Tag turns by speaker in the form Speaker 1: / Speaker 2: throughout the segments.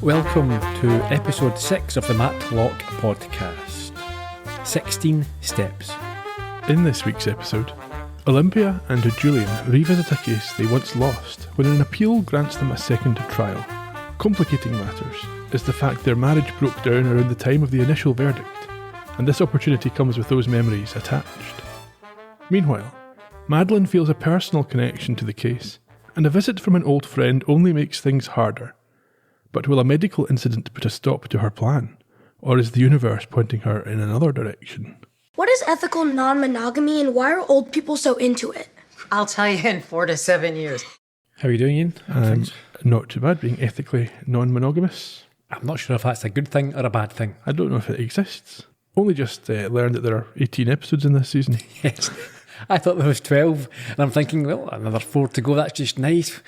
Speaker 1: Welcome to episode 6 of the Matlock podcast. 16 Steps.
Speaker 2: In this week's episode, Olympia and Julian revisit a case they once lost when an appeal grants them a second trial. Complicating matters is the fact their marriage broke down around the time of the initial verdict, and this opportunity comes with those memories attached. Meanwhile, Madeline feels a personal connection to the case, and a visit from an old friend only makes things harder. But will a medical incident put a stop to her plan? Or is the universe pointing her in another direction?
Speaker 3: What is ethical non-monogamy and why are old people so into it?
Speaker 4: I'll tell you in 4 to 7 years.
Speaker 1: How are you doing, Iain?
Speaker 2: Not too bad, being ethically non-monogamous.
Speaker 1: I'm not sure if that's a good thing or a bad thing.
Speaker 2: I don't know if it exists. Only just learned that there are 18 episodes in this season.
Speaker 1: Yes. I thought there was 12, and I'm thinking, well, another 4 to go, that's just nice.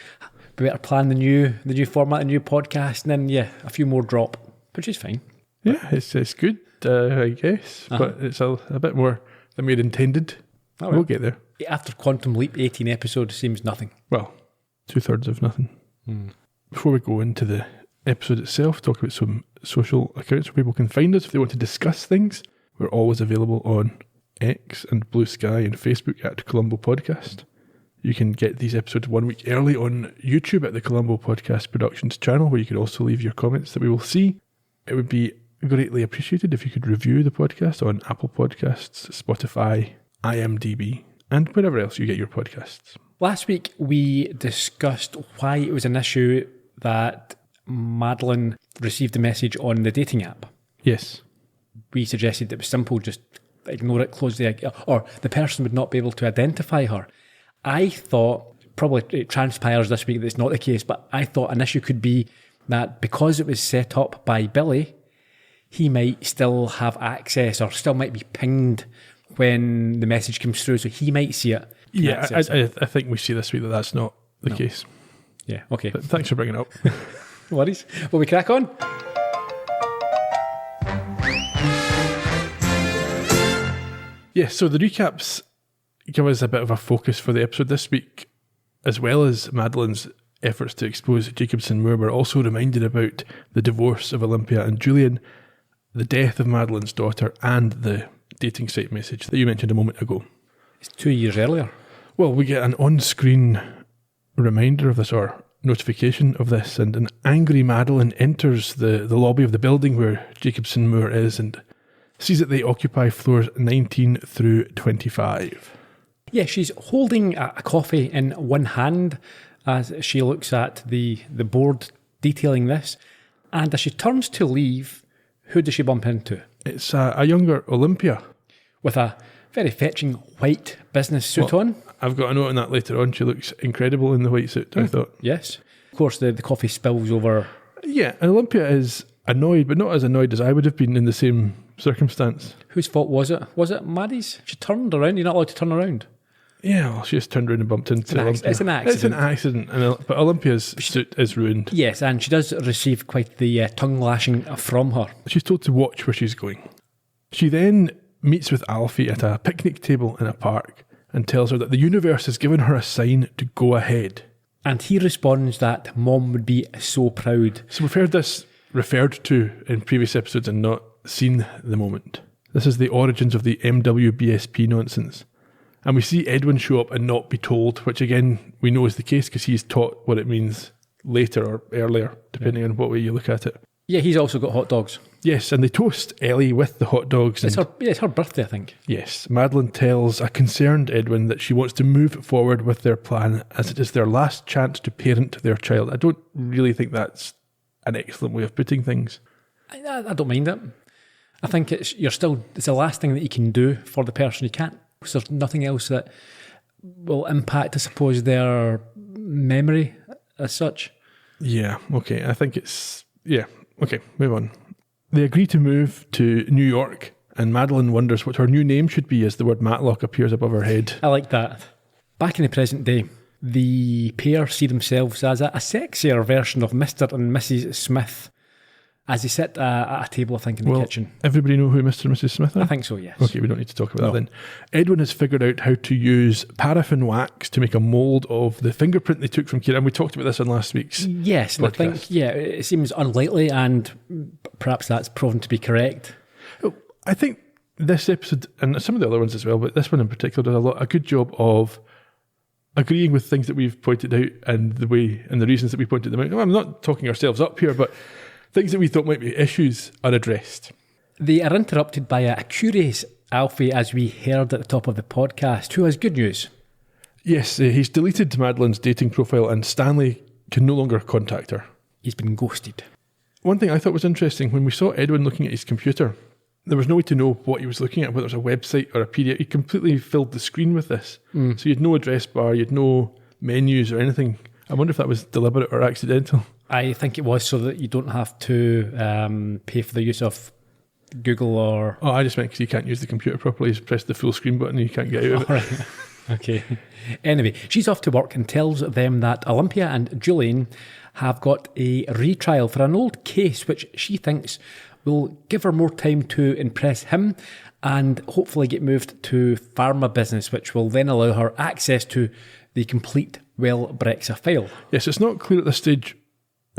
Speaker 1: We better plan the new format, the new podcast, and then, a few more drop, which is fine.
Speaker 2: Yeah, it's good, I guess, but it's a bit more than we had intended.
Speaker 1: Oh,
Speaker 2: we'll get there.
Speaker 1: After Quantum Leap, 18 episodes seems nothing.
Speaker 2: Well, 2/3 of nothing. Before we go into the episode itself, talk about some social accounts where people can find us if they want to discuss things. We're always available on X and Blue Sky and Facebook at Colombo Podcast. You can get these episodes 1 week early on YouTube at the Colombo Podcast Productions channel, where you can also leave your comments that we will see. It would be greatly appreciated if you could review the podcast on Apple Podcasts, Spotify, IMDb, and wherever else you get your podcasts.
Speaker 1: Last week, we discussed why it was an issue that Madeline received a message on the dating app.
Speaker 2: Yes.
Speaker 1: We suggested it was simple, just ignore it, close the... or the person would not be able to identify her. I thought, probably it transpires this week that it's not the case, but I thought an issue could be that because it was set up by Billy, he might still have access or still might be pinged when the message comes through, so he might see it.
Speaker 2: Yeah, I think we see this week that that's not the case.
Speaker 1: Yeah, okay.
Speaker 2: But thanks for bringing it up.
Speaker 1: No worries. Will we crack on?
Speaker 2: Yeah, so the recaps give us a bit of a focus for the episode this week, as well as Madeline's efforts to expose Jacobson Moore. We're also reminded about the divorce of Olympia and Julian, the death of Madeline's daughter, and the dating site message that you mentioned a moment ago.
Speaker 1: It's 2 years earlier.
Speaker 2: Well, we get an on-screen reminder of this, or notification of this, and an angry Madeline enters the lobby of the building where Jacobson Moore is and sees that they occupy floors 19 through 25.
Speaker 1: Yeah, she's holding a coffee in one hand as she looks at the board detailing this. And as she turns to leave, who does she bump into?
Speaker 2: It's a younger Olympia.
Speaker 1: With a very fetching white business suit on.
Speaker 2: I've got a note on that later on. She looks incredible in the white suit, I thought.
Speaker 1: Yes. Of course, the coffee spills over.
Speaker 2: Yeah, and Olympia is annoyed, but not as annoyed as I would have been in the same circumstance.
Speaker 1: Whose fault was it? Was it Maddie's? She turned around. You're not allowed to turn around.
Speaker 2: Yeah, well, she just turned around and bumped into Olympia.
Speaker 1: It's an accident.
Speaker 2: It's an accident, but Olympia's suit is ruined.
Speaker 1: Yes, and she does receive quite the tongue lashing from her.
Speaker 2: She's told to watch where she's going. She then meets with Alfie at a picnic table in a park and tells her that the universe has given her a sign to go ahead.
Speaker 1: And he responds that Mom would be so proud.
Speaker 2: So we've heard this referred to in previous episodes and not seen the moment. This is the origins of the MWBSP nonsense. And we see Edwin show up and not be told, which again, we know is the case because he's taught what it means later or earlier, depending on what way you look at it.
Speaker 1: Yeah, he's also got hot dogs.
Speaker 2: Yes, and they toast Ellie with the hot dogs.
Speaker 1: It's her birthday, I think.
Speaker 2: Yes, Madeline tells a concerned Edwin that she wants to move forward with their plan as it is their last chance to parent their child. I don't really think that's an excellent way of putting things.
Speaker 1: I don't mind it. I think it's the last thing that you can do for the person. You can't. There's nothing else that will impact, I suppose, their memory as such.
Speaker 2: Yeah, okay. I think it's... Yeah, okay, move on. They agree to move to New York, and Madeline wonders what her new name should be as the word Matlock appears above her head.
Speaker 1: I like that. Back in the present day, the pair see themselves as a sexier version of Mr. and Mrs. Smith. As they sit at a table, I think, in the kitchen.
Speaker 2: Everybody know who Mr. and Mrs. Smith are?
Speaker 1: I think so, yes.
Speaker 2: Okay, we don't need to talk about that then. Edwin has figured out how to use paraffin wax to make a mould of the fingerprint they took from Kira, and we talked about this on last week's
Speaker 1: Yes, and I think, it seems unlikely, and perhaps that's proven to be correct.
Speaker 2: I think this episode, and some of the other ones as well, but this one in particular, does a good job of agreeing with things that we've pointed out and the reasons that we pointed them out. No, I'm not talking ourselves up here, but things that we thought might be issues are addressed.
Speaker 1: They are interrupted by a curious Alfie, as we heard at the top of the podcast, who has good news.
Speaker 2: Yes, he's deleted Madeline's dating profile and Stanley can no longer contact her.
Speaker 1: He's been ghosted.
Speaker 2: One thing I thought was interesting, when we saw Edwin looking at his computer, there was no way to know what he was looking at, whether it was a website or a PDF. He completely filled the screen with this. So you had no address bar, you had no menus or anything. I wonder if that was deliberate or accidental. I
Speaker 1: think it was, so that you don't have to pay for the use of Google or...
Speaker 2: Oh, I just meant because you can't use the computer properly. You press the full screen button and you can't get out of it.
Speaker 1: Right. Okay. Anyway, she's off to work and tells them that Olympia and Julian have got a retrial for an old case which she thinks will give her more time to impress him and hopefully get moved to pharma business, which will then allow her access to the complete Well-Brexa file.
Speaker 2: Yes, it's not clear at this stage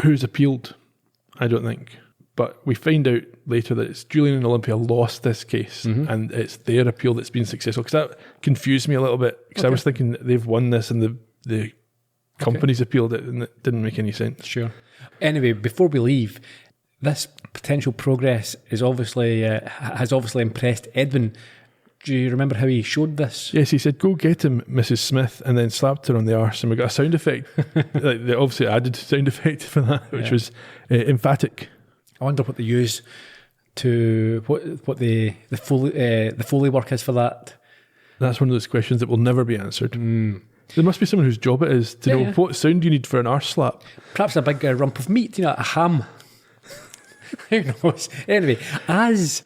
Speaker 2: who's appealed, I don't think. But we find out later that it's Julian and Olympia lost this case and it's their appeal that's been successful. Because that confused me a little bit. Because I was thinking that they've won this and the company's appealed it, and it didn't make any sense.
Speaker 1: Sure. Anyway, before we leave, this potential progress is obviously has obviously impressed Edwin. Do you remember how he showed this?
Speaker 2: Yes, he said, "Go get him, Mrs. Smith," and then slapped her on the arse, and we got a sound effect. Like, they obviously added sound effect for that, which was emphatic.
Speaker 1: I wonder what they use to what the Foley work is for that.
Speaker 2: That's one of those questions that will never be answered. There must be someone whose job it is to know what sound you need for an arse slap.
Speaker 1: Perhaps a big rump of meat, a ham. Who knows? Anyway, as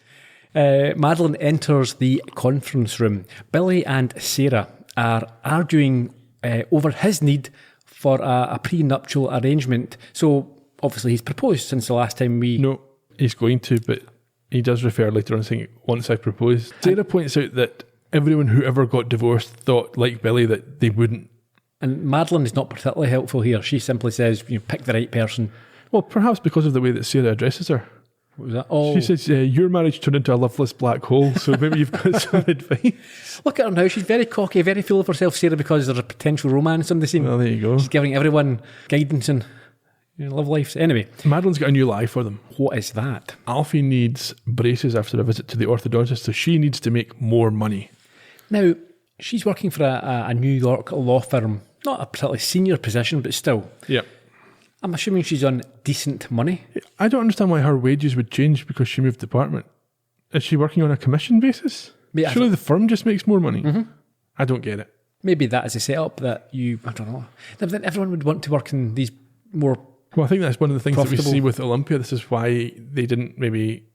Speaker 1: Madeline enters the conference room, Billy and Sarah are arguing over his need for a prenuptial arrangement. So obviously he's proposed since the last time we...
Speaker 2: No, he's going to, but he does refer later on saying, once I proposed. Sarah points out that everyone who ever got divorced thought, like Billy, that they wouldn't.
Speaker 1: And Madeline is not particularly helpful here. She simply says, pick the right person.
Speaker 2: Well, perhaps because of the way that Sarah addresses her.
Speaker 1: What was that? Oh.
Speaker 2: She says, your marriage turned into a loveless black hole, so maybe you've got some advice.
Speaker 1: Look at her now. She's very cocky, very full of herself, Sarah, because there's a potential romance on the scene.
Speaker 2: Well, there you go.
Speaker 1: She's giving everyone guidance and love life. Anyway.
Speaker 2: Madeline's got a new lie for them.
Speaker 1: What is that?
Speaker 2: Alfie needs braces after a visit to the orthodontist, so she needs to make more money.
Speaker 1: Now, she's working for a New York law firm. Not a particularly senior position, but still.
Speaker 2: Yeah.
Speaker 1: I'm assuming she's on decent money.
Speaker 2: I don't understand why her wages would change because she moved department. Is she working on a commission basis? Surely the firm just makes more money. I don't get it.
Speaker 1: Maybe that is a setup that I don't know. Then everyone would want to work in these more...
Speaker 2: Well, I think that's one of the things
Speaker 1: profitable.
Speaker 2: that we see with Olympia. This is why they didn't maybe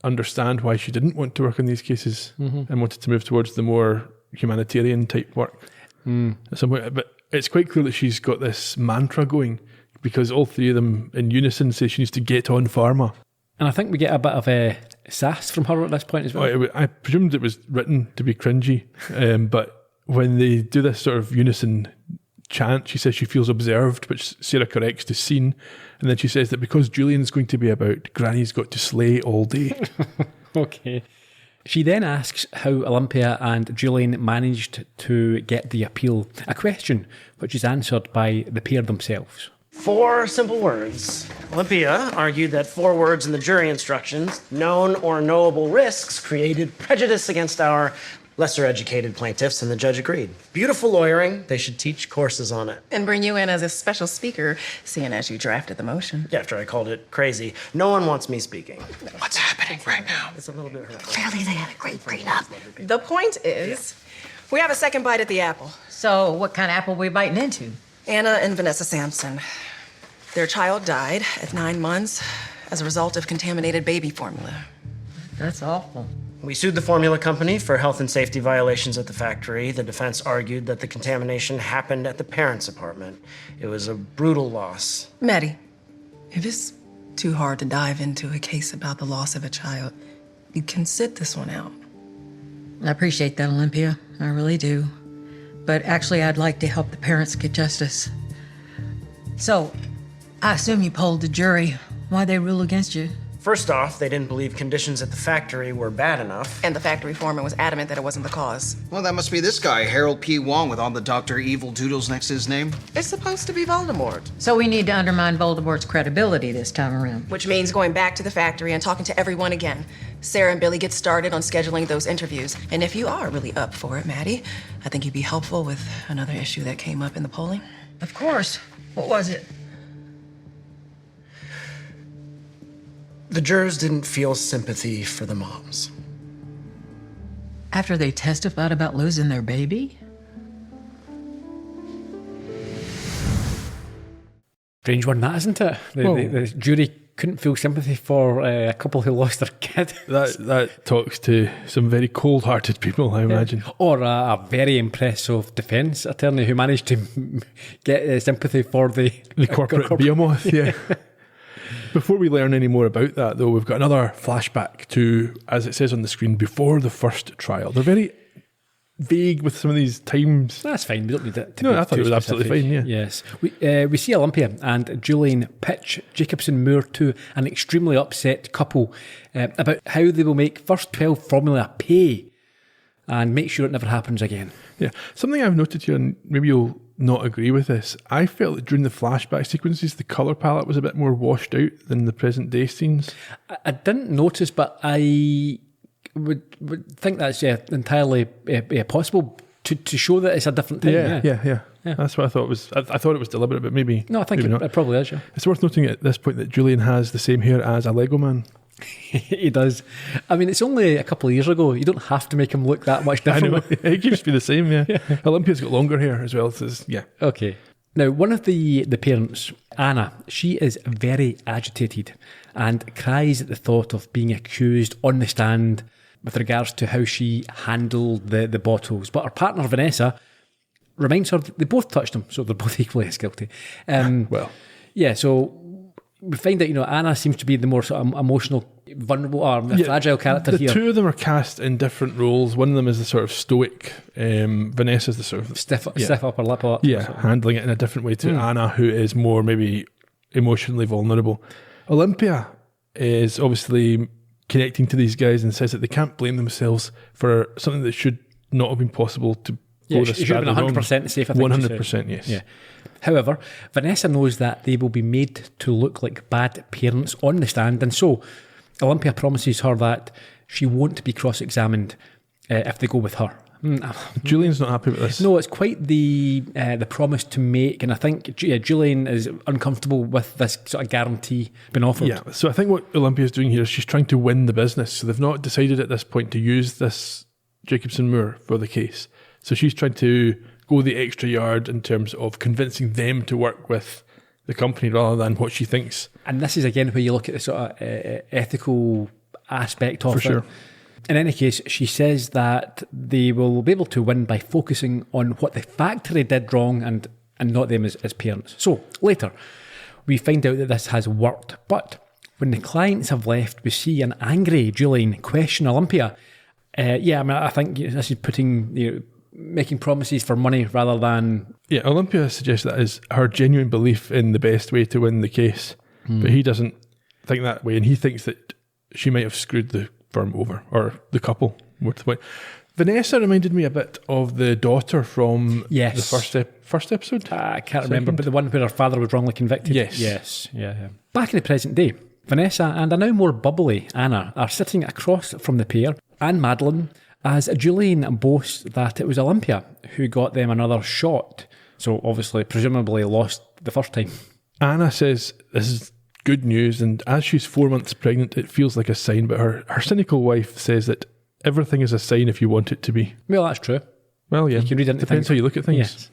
Speaker 2: understand why she didn't want to work in these cases and wanted to move towards the more humanitarian type work. At some point. But it's quite clear that she's got this mantra going because all three of them in unison say she needs to get on pharma.
Speaker 1: And I think we get a bit of a sass from her at this point as well.
Speaker 2: I presumed it was written to be cringy, but when they do this sort of unison chant, she says she feels observed, which Sarah corrects to seen, and then she says that because Julian's going to be about, Granny's got to slay all day.
Speaker 1: Okay. She then asks how Olympia and Julian managed to get the appeal, a question which is answered by the pair themselves.
Speaker 5: 4 simple words. Olympia argued that 4 words in the jury instructions, known or knowable risks, created prejudice against our lesser-educated plaintiffs, and the judge agreed. Beautiful lawyering. They should teach courses on it.
Speaker 6: And bring you in as a special speaker, seeing as you drafted the motion.
Speaker 5: Yeah, after I called it crazy. No one wants me speaking.
Speaker 6: What's happening right now?
Speaker 5: It's a little bit hurtful.
Speaker 3: Clearly, they had a great prenup.
Speaker 6: The point is, we have a second bite at the apple.
Speaker 4: So what kind of apple are we biting into?
Speaker 6: Anna and Vanessa Sampson. Their child died at 9 months as a result of contaminated baby formula.
Speaker 4: That's awful.
Speaker 5: We sued the formula company for health and safety violations at the factory. The defense argued that the contamination happened at the parents' apartment. It was a brutal loss.
Speaker 6: Maddie, if it's too hard to dive into a case about the loss of a child. You can sit this one out.
Speaker 4: I appreciate that, Olympia. I really do. But actually, I'd like to help the parents get justice. So, I assume you polled the jury. Why'd they rule against you?
Speaker 5: First off, they didn't believe conditions at the factory were bad enough.
Speaker 6: And the factory foreman was adamant that it wasn't the cause.
Speaker 7: Well, that must be this guy, Harold P. Wong, with all the Dr. Evil doodles next to his name.
Speaker 6: It's supposed to be Voldemort.
Speaker 4: So we need to undermine Voldemort's credibility this time around.
Speaker 6: Which means going back to the factory and talking to everyone again. Sarah and Billy get started on scheduling those interviews. And if you are really up for it, Maddie, I think you'd be helpful with another issue that came up in the polling.
Speaker 4: Of course. What was it?
Speaker 5: The jurors didn't feel sympathy for the moms.
Speaker 4: After they testified about losing their baby?
Speaker 1: Strange one, that isn't it? The jury couldn't feel sympathy for a couple who lost their kid.
Speaker 2: That talks to some very cold-hearted people, I imagine.
Speaker 1: Or a very impressive defence attorney who managed to get sympathy for the
Speaker 2: corporate behemoth, yeah. Before we learn any more about that, though, we've got another flashback to, as it says on the screen, before the first trial. They're very vague with some of these times.
Speaker 1: That's fine. We don't need it to
Speaker 2: No,
Speaker 1: be
Speaker 2: I thought
Speaker 1: too
Speaker 2: it was
Speaker 1: specific.
Speaker 2: absolutely fine, yeah.
Speaker 1: Yes. We see Olympia and Julian pitch Jacobson Moore to an extremely upset couple about how they will make First 12 formula pay and make sure it never happens again.
Speaker 2: Yeah. Something I've noted here, and maybe you'll not agree with this, I felt that during the flashback sequences, the colour palette was a bit more washed out than the present day scenes.
Speaker 1: I didn't notice, but I would think that's entirely possible to show that it's a different thing.
Speaker 2: Yeah. That's what I thought was. I thought it was deliberate, but maybe.
Speaker 1: No, I think
Speaker 2: maybe
Speaker 1: it probably is, yeah.
Speaker 2: It's worth noting at this point that Julian has the same hair as a Lego man.
Speaker 1: He does. I mean, it's only a couple of years ago. You don't have to make him look that much
Speaker 2: I know.
Speaker 1: different.
Speaker 2: It keeps to be the same, yeah. Olympia's got longer hair as well. So yeah.
Speaker 1: Okay. Now, one of the parents, Anna, she is very agitated and cries at the thought of being accused on the stand with regards to how she handled the bottles. But her partner, Vanessa, reminds her that they both touched them, so they're both equally as guilty.
Speaker 2: Well.
Speaker 1: Yeah, so we find that, Anna seems to be the more sort of emotional, vulnerable, or fragile character here.
Speaker 2: The two of them are cast in different roles. One of them is the sort of stoic. Vanessa's the sort of
Speaker 1: Stiff upper lip.
Speaker 2: handling it in a different way to Anna, who is more maybe emotionally vulnerable. Olympia is obviously connecting to these guys and says that they can't blame themselves for something that should not have been possible to go this
Speaker 1: she should have been 100% safe, I think.
Speaker 2: 100%, yes.
Speaker 1: Yeah. However, Vanessa knows that they will be made to look like bad parents on the stand, and so Olympia promises her that she won't be cross-examined if they go with her.
Speaker 2: Julian's not happy with this.
Speaker 1: No, it's quite the promise to make, and I think Julian is uncomfortable with this sort of guarantee being offered.
Speaker 2: Yeah, so I think what Olympia's doing here is she's trying to win the business. So they've not decided at this point to use this Jacobson Moore for the case. So she's trying to go the extra yard in terms of convincing them to work with the company rather than what she thinks.
Speaker 1: And this is again where you look at the sort of ethical aspect of
Speaker 2: For
Speaker 1: it.
Speaker 2: sure.
Speaker 1: In any case, she says that they will be able to win by focusing on what the factory did wrong and not them as parents. So later, we find out that this has worked. But when the clients have left, we see an angry Julian question Olympia. I think this is putting, making promises for money rather than...
Speaker 2: Yeah, Olympia suggests that is her genuine belief in the best way to win the case. But he doesn't think that way, and he thinks that she might have screwed the firm over, or the couple, more to the point. Vanessa reminded me a bit of the daughter from the first episode.
Speaker 1: I can't remember, but the one where her father was wrongly convicted.
Speaker 2: Yes.
Speaker 1: Yeah. Back in the present day, Vanessa and a now more bubbly Anna are sitting across from the pair and Madeline as Julian boasts that it was Olympia who got them another shot. So obviously, presumably lost the first time.
Speaker 2: Anna says this is good news, and as she's 4 months pregnant, it feels like a sign, but her cynical wife says that everything is a sign if you want it to be.
Speaker 1: Well, that's true.
Speaker 2: Well, yeah.
Speaker 1: You can read into
Speaker 2: Depends
Speaker 1: things.
Speaker 2: how you look at things.
Speaker 1: Yes.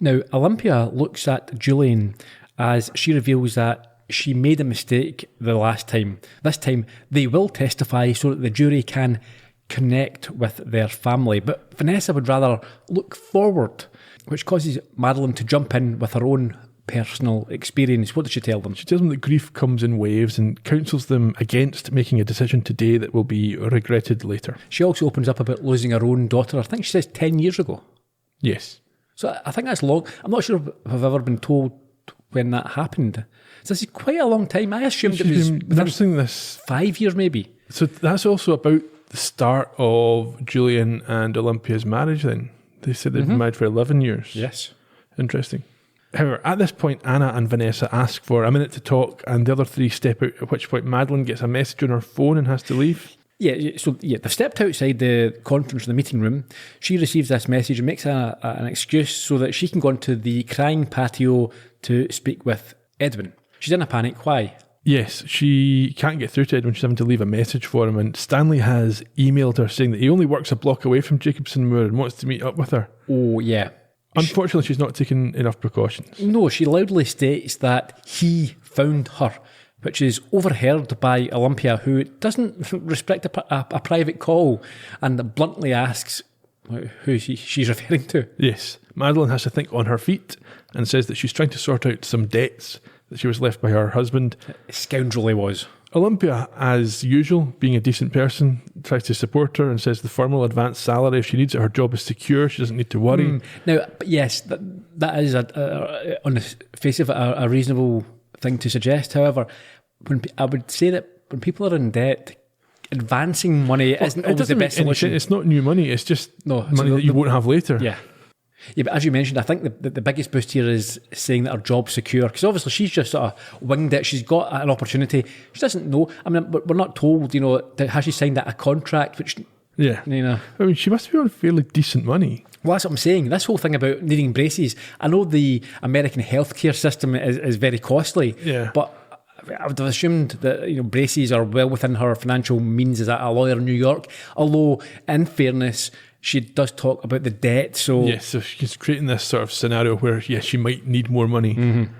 Speaker 1: Now, Olympia looks at Julian as she reveals that she made a mistake the last time. This time, they will testify so that the jury can connect with their family. But Vanessa would rather look forward, which causes Madeline to jump in with her own personal experience. What did she tell them?
Speaker 2: She tells them that grief comes in waves and counsels them against making a decision today that will be regretted later.
Speaker 1: She also opens up about losing her own daughter. I think she says 10 years ago.
Speaker 2: Yes.
Speaker 1: So I think that's long. I'm not sure if I've ever been told when that happened. So this is quite a long time. I assumed it was
Speaker 2: nursing this
Speaker 1: 5 years maybe.
Speaker 2: So that's also about the start of Julian and Olympia's marriage then. They said they've been married for 11 years.
Speaker 1: Yes.
Speaker 2: Interesting. However, at this point, Anna and Vanessa ask for a minute to talk, and the other three step out, at which point Madeline gets a message on her phone and has to leave.
Speaker 1: Yeah, so they've stepped outside the conference, the meeting room. She receives this message and makes an excuse so that she can go onto the crying patio to speak with Edwin. She's in a panic. Why?
Speaker 2: Yes, she can't get through to Edwin. She's having to leave a message for him, and Stanley has emailed her saying that he only works a block away from Jacobson Moor and wants to meet up with her.
Speaker 1: Oh, yeah.
Speaker 2: Unfortunately, she's not taken enough precautions.
Speaker 1: No, she loudly states that he found her, which is overheard by Olympia, who doesn't respect a private call and bluntly asks who she's referring to.
Speaker 2: Yes. Madeline has to think on her feet and says that she's trying to sort out some debts that she was left by her husband.
Speaker 1: Scoundrel he was.
Speaker 2: Olympia, as usual, being a decent person, tries to support her and says the firm will advance salary if she needs it. Her job is secure. She doesn't need to worry.
Speaker 1: Now, yes, that is, on the face of it, a reasonable thing to suggest. However, I would say that when people are in debt, advancing money isn't always the best solution.
Speaker 2: It's not new money. It's just money that you won't have later.
Speaker 1: Yeah. Yeah, but as you mentioned, I think the biggest boost here is saying that her job's secure, because obviously she's just sort of winged it. She's got an opportunity. She doesn't know. I mean, we're not told, has she signed a contract, which,
Speaker 2: yeah. I mean, she must be on fairly decent money.
Speaker 1: Well, that's what I'm saying. This whole thing about needing braces, I know the American healthcare system is very costly, but I would have assumed that braces are well within her financial means as a lawyer in New York. Although, in fairness, she does talk about the debt. So
Speaker 2: yes, so she's creating this sort of scenario where she might need more money.
Speaker 1: Mm-hmm.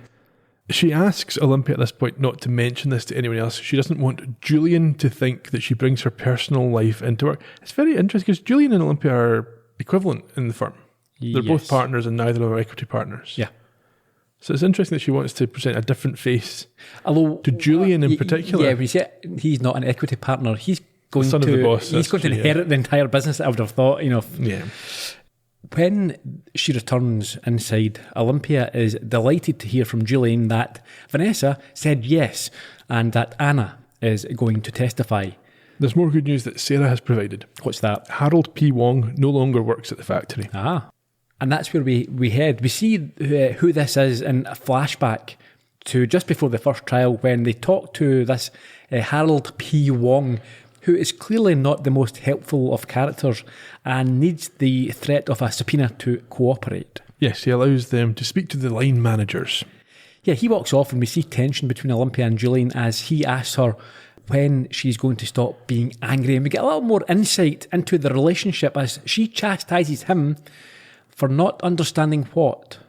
Speaker 2: She asks Olympia at this point not to mention this to anyone else. She doesn't want Julian to think that she brings her personal life into work. It's very interesting because Julian and Olympia are equivalent in the firm. They're both partners and neither of them are equity partners.
Speaker 1: Yeah.
Speaker 2: So it's interesting that she wants to present a different face to Julian in particular.
Speaker 1: Yeah, when you say he's not an equity partner, he's going
Speaker 2: son
Speaker 1: to
Speaker 2: of the boss,
Speaker 1: he's going to inherit the entire business. I would have thought,
Speaker 2: Yeah.
Speaker 1: When she returns inside, Olympia is delighted to hear from Julian that Vanessa said yes and that Anna is going to testify.
Speaker 2: There's more good news that Sarah has provided.
Speaker 1: What's that?
Speaker 2: Harold P. Wong no longer works at the factory.
Speaker 1: And that's where we head. We see who this is in a flashback to just before the first trial when they talk to this Harold P. Wong, who is clearly not the most helpful of characters and needs the threat of a subpoena to cooperate.
Speaker 2: Yes, he allows them to speak to the line managers.
Speaker 1: Yeah, he walks off and we see tension between Olympia and Julian as he asks her when she's going to stop being angry. And we get a little more insight into the relationship as she chastises him for not understanding what?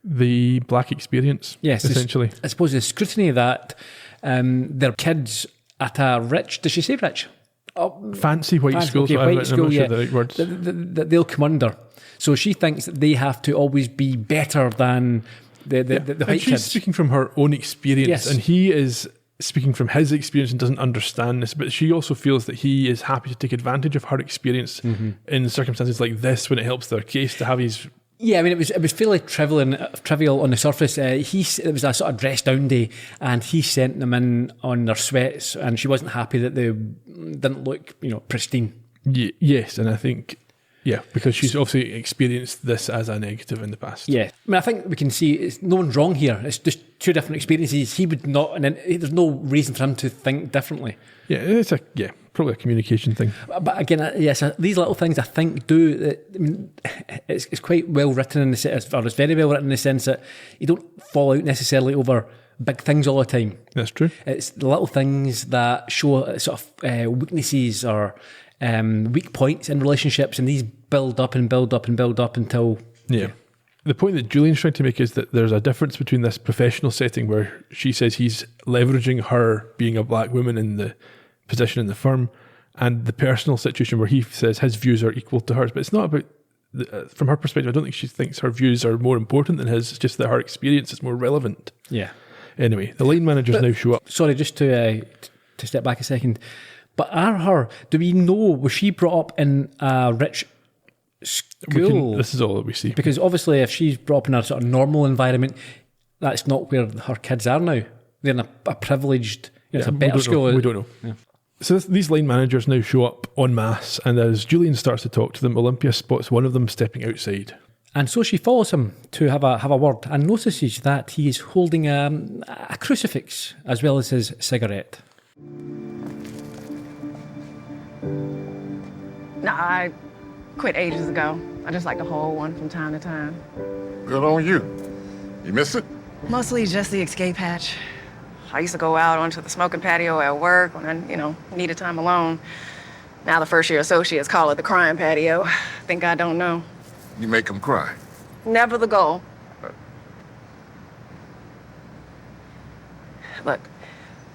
Speaker 2: The black experience,
Speaker 1: yes,
Speaker 2: essentially.
Speaker 1: I suppose the scrutiny that their kids at a rich, does she say rich?
Speaker 2: Fancy white school,
Speaker 1: okay,
Speaker 2: so
Speaker 1: white school,
Speaker 2: I'm not sure the right words.
Speaker 1: That they'll come under. So she thinks that they have to always be better than the white
Speaker 2: she's
Speaker 1: kids.
Speaker 2: Speaking from her own experience,
Speaker 1: Yes.
Speaker 2: and he is speaking from his experience and doesn't understand this, but she also feels that he is happy to take advantage of her experience in circumstances like this when it helps their case to have his...
Speaker 1: Yeah, I mean, it was fairly trivial on the surface. It was a sort of dress down day, and he sent them in on their sweats, and she wasn't happy that they didn't look, pristine.
Speaker 2: Yes, and I think, because she's obviously experienced this as a negative in the past.
Speaker 1: Yeah, I mean, I think we can see no one's wrong here. It's just two different experiences. He would not, and there's no reason for him to think differently.
Speaker 2: Yeah, it's probably a communication thing.
Speaker 1: But again, yes, these little things I think do. I mean, it's quite well written in the sense, or it's very well written in the sense that you don't fall out necessarily over big things all the time.
Speaker 2: That's true.
Speaker 1: It's the little things that show sort of weaknesses or weak points in relationships, and these build up and build up and build up until...
Speaker 2: Yeah. The point that Julian's trying to make is that there's a difference between this professional setting where she says he's leveraging her being a black woman in the position in the firm and the personal situation where he says his views are equal to hers. But it's not about from her perspective, I don't think she thinks her views are more important than his. It's just that her experience is more relevant.
Speaker 1: Yeah.
Speaker 2: Anyway, the line managers now show up.
Speaker 1: Sorry, just to step back a second. But do we know, was she brought up in a rich school?
Speaker 2: This is all that we see.
Speaker 1: Because obviously if she's brought up in a sort of normal environment, that's not where her kids are now. They're in a privileged, it's a better school.
Speaker 2: We don't know. Yeah. So these line managers now show up en masse, and as Julian starts to talk to them, Olympia spots one of them stepping outside.
Speaker 1: And so she follows him to have a word and notices that he is holding a crucifix as well as his cigarette.
Speaker 6: Nah, I quit ages ago. I just like to hold one from time to time.
Speaker 8: Good on you. You miss it?
Speaker 6: Mostly just the escape hatch. I used to go out onto the smoking patio at work when I, needed time alone. Now the first year associates call it the crying patio. Think I don't know.
Speaker 8: You make them cry.
Speaker 6: Never the goal. Look,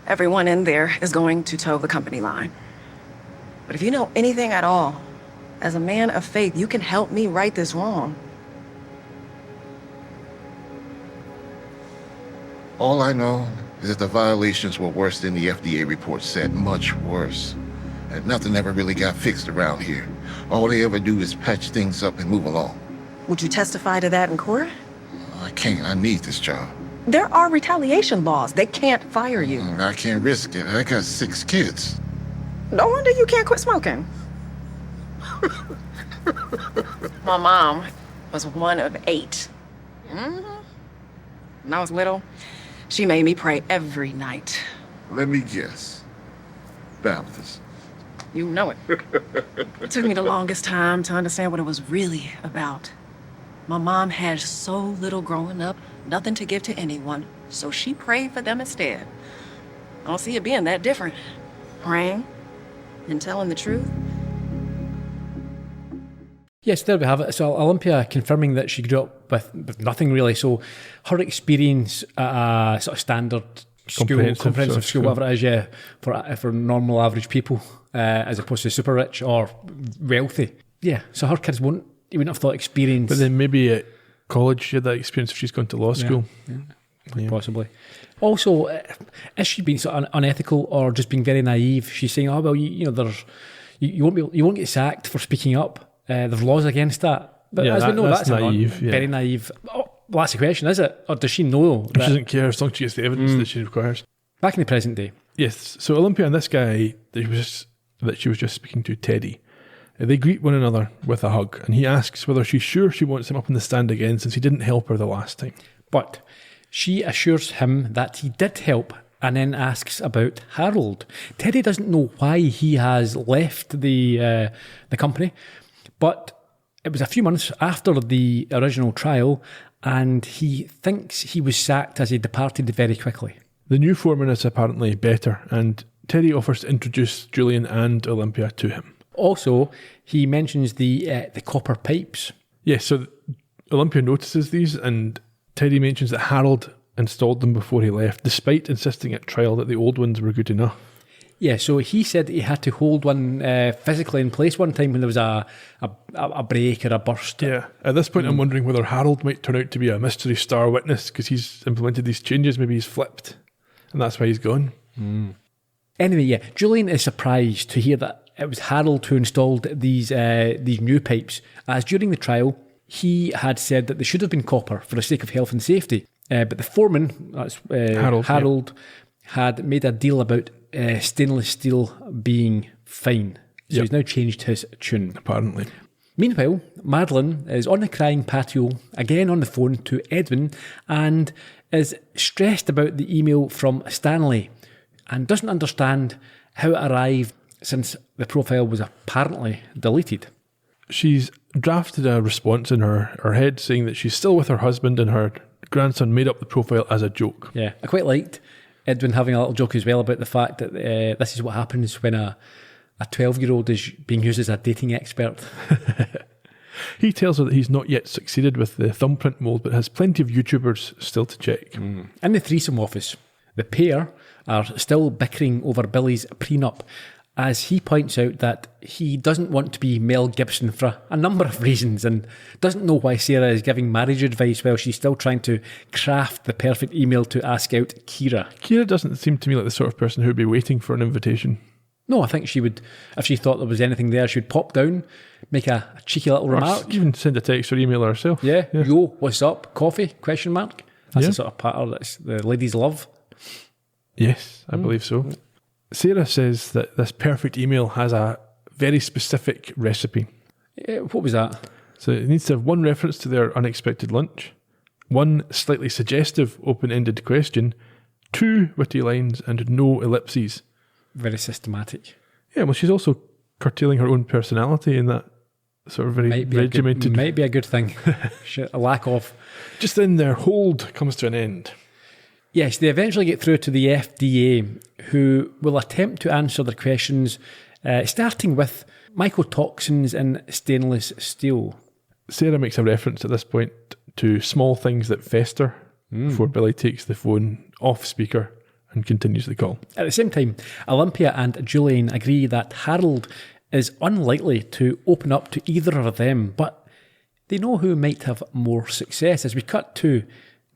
Speaker 6: everyone in there is going to toe the company line. But if you know anything at all, as a man of faith, you can help me right this wrong.
Speaker 8: All I know is that the violations were worse than the FDA report said, much worse. And nothing ever really got fixed around here. All they ever do is patch things up and move along.
Speaker 6: Would you testify to that in court?
Speaker 8: I can't. I need this job.
Speaker 6: There are retaliation laws. They can't fire you.
Speaker 8: I can't risk it. I got 6 kids.
Speaker 6: No wonder you can't quit smoking. My mom was one of 8. When I was little, she made me pray every night.
Speaker 8: Let me guess. Baptist.
Speaker 6: You know it. It took me the longest time to understand what it was really about. My mom had so little growing up, nothing to give to anyone, so she prayed for them instead. I don't see it being that different. Praying and telling the truth.
Speaker 1: Yes, there we have it. So Olympia confirming that she grew up with nothing really. So her experience at a sort of standard school, comprehensive school, whatever it is, for normal average people, as opposed to super rich or wealthy. Yeah, so her kids you wouldn't have thought experience.
Speaker 2: But then maybe at college she had that experience if she's gone to law school.
Speaker 1: Yeah. Possibly. Also, is she being sort of unethical or just being very naive? She's saying, "Oh well, you won't get sacked for speaking up. There's laws against that." But as we know, that's naive. Very naive. Oh, well, that's the question, is it? Or does she know?
Speaker 2: She doesn't care as long as she gets the evidence that she requires.
Speaker 1: Back in the present day.
Speaker 2: Yes. So Olympia and this guy that she was just speaking to, Teddy, they greet one another with a hug, and he asks whether she's sure she wants him up in the stand again since he didn't help her the last time.
Speaker 1: But she assures him that he did help and then asks about Harold. Teddy doesn't know why he has left the company, but it was a few months after the original trial, and he thinks he was sacked as he departed very quickly.
Speaker 2: The new foreman is apparently better, and Teddy offers to introduce Julian and Olympia to him.
Speaker 1: Also, he mentions the copper pipes.
Speaker 2: Yes, so Olympia notices these, and Teddy mentions that Harold installed them before he left, despite insisting at trial that the old ones were good enough.
Speaker 1: Yeah, so he said he had to hold one physically in place one time when there was a break or a burst.
Speaker 2: Yeah, at this point I'm wondering whether Harold might turn out to be a mystery star witness because he's implemented these changes. Maybe he's flipped, and that's why he's gone.
Speaker 1: Anyway, yeah, Julian is surprised to hear that it was Harold who installed these new pipes, as during the trial he had said that they should have been copper for the sake of health and safety. But the foreman, that's Harold, had made a deal about stainless steel being fine. So he's now changed his tune.
Speaker 2: Apparently.
Speaker 1: Meanwhile, Madeline is on the crying patio, again on the phone to Edwin, and is stressed about the email from Stanley and doesn't understand how it arrived since the profile was apparently deleted.
Speaker 2: She's drafted a response in her head saying that she's still with her husband and her grandson made up the profile as a joke.
Speaker 1: Yeah, I quite liked Edwin having a little joke as well about the fact that this is what happens when a 12-year-old is being used as a dating expert.
Speaker 2: He tells her that he's not yet succeeded with the thumbprint mold, but has plenty of YouTubers still to check.
Speaker 1: In the threesome office, the pair are still bickering over Billy's prenup, as he points out that he doesn't want to be Mel Gibson for a number of reasons and doesn't know why Sarah is giving marriage advice while she's still trying to craft the perfect email to ask out Kira.
Speaker 2: Kira doesn't seem to me like the sort of person who would be waiting for an invitation.
Speaker 1: No, I think she would, if she thought there was anything there, she would pop down, make a cheeky little remark.
Speaker 2: Even send a text or email herself.
Speaker 1: Yeah. Yo, what's up? Coffee? Question mark. That's
Speaker 2: Yeah.
Speaker 1: the sort of pattern that the ladies love.
Speaker 2: Yes, I believe so. Sarah says that this perfect email has a very specific recipe.
Speaker 1: What was that?
Speaker 2: So it needs to have one reference to their unexpected lunch, one slightly suggestive open-ended question, 2 witty lines, and no ellipses.
Speaker 1: Very systematic.
Speaker 2: Yeah, well, she's also curtailing her own personality in that sort of very regimented...
Speaker 1: Might be a good thing. A lack of...
Speaker 2: Just then their hold comes to an end.
Speaker 1: Yes, they eventually get through to the FDA, who will attempt to answer their questions, starting with mycotoxins in stainless steel.
Speaker 2: Sarah makes a reference at this point to small things that fester before Billy takes the phone off speaker and continues the call.
Speaker 1: At the same time, Olympia and Julian agree that Harold is unlikely to open up to either of them, but they know who might have more success as we cut to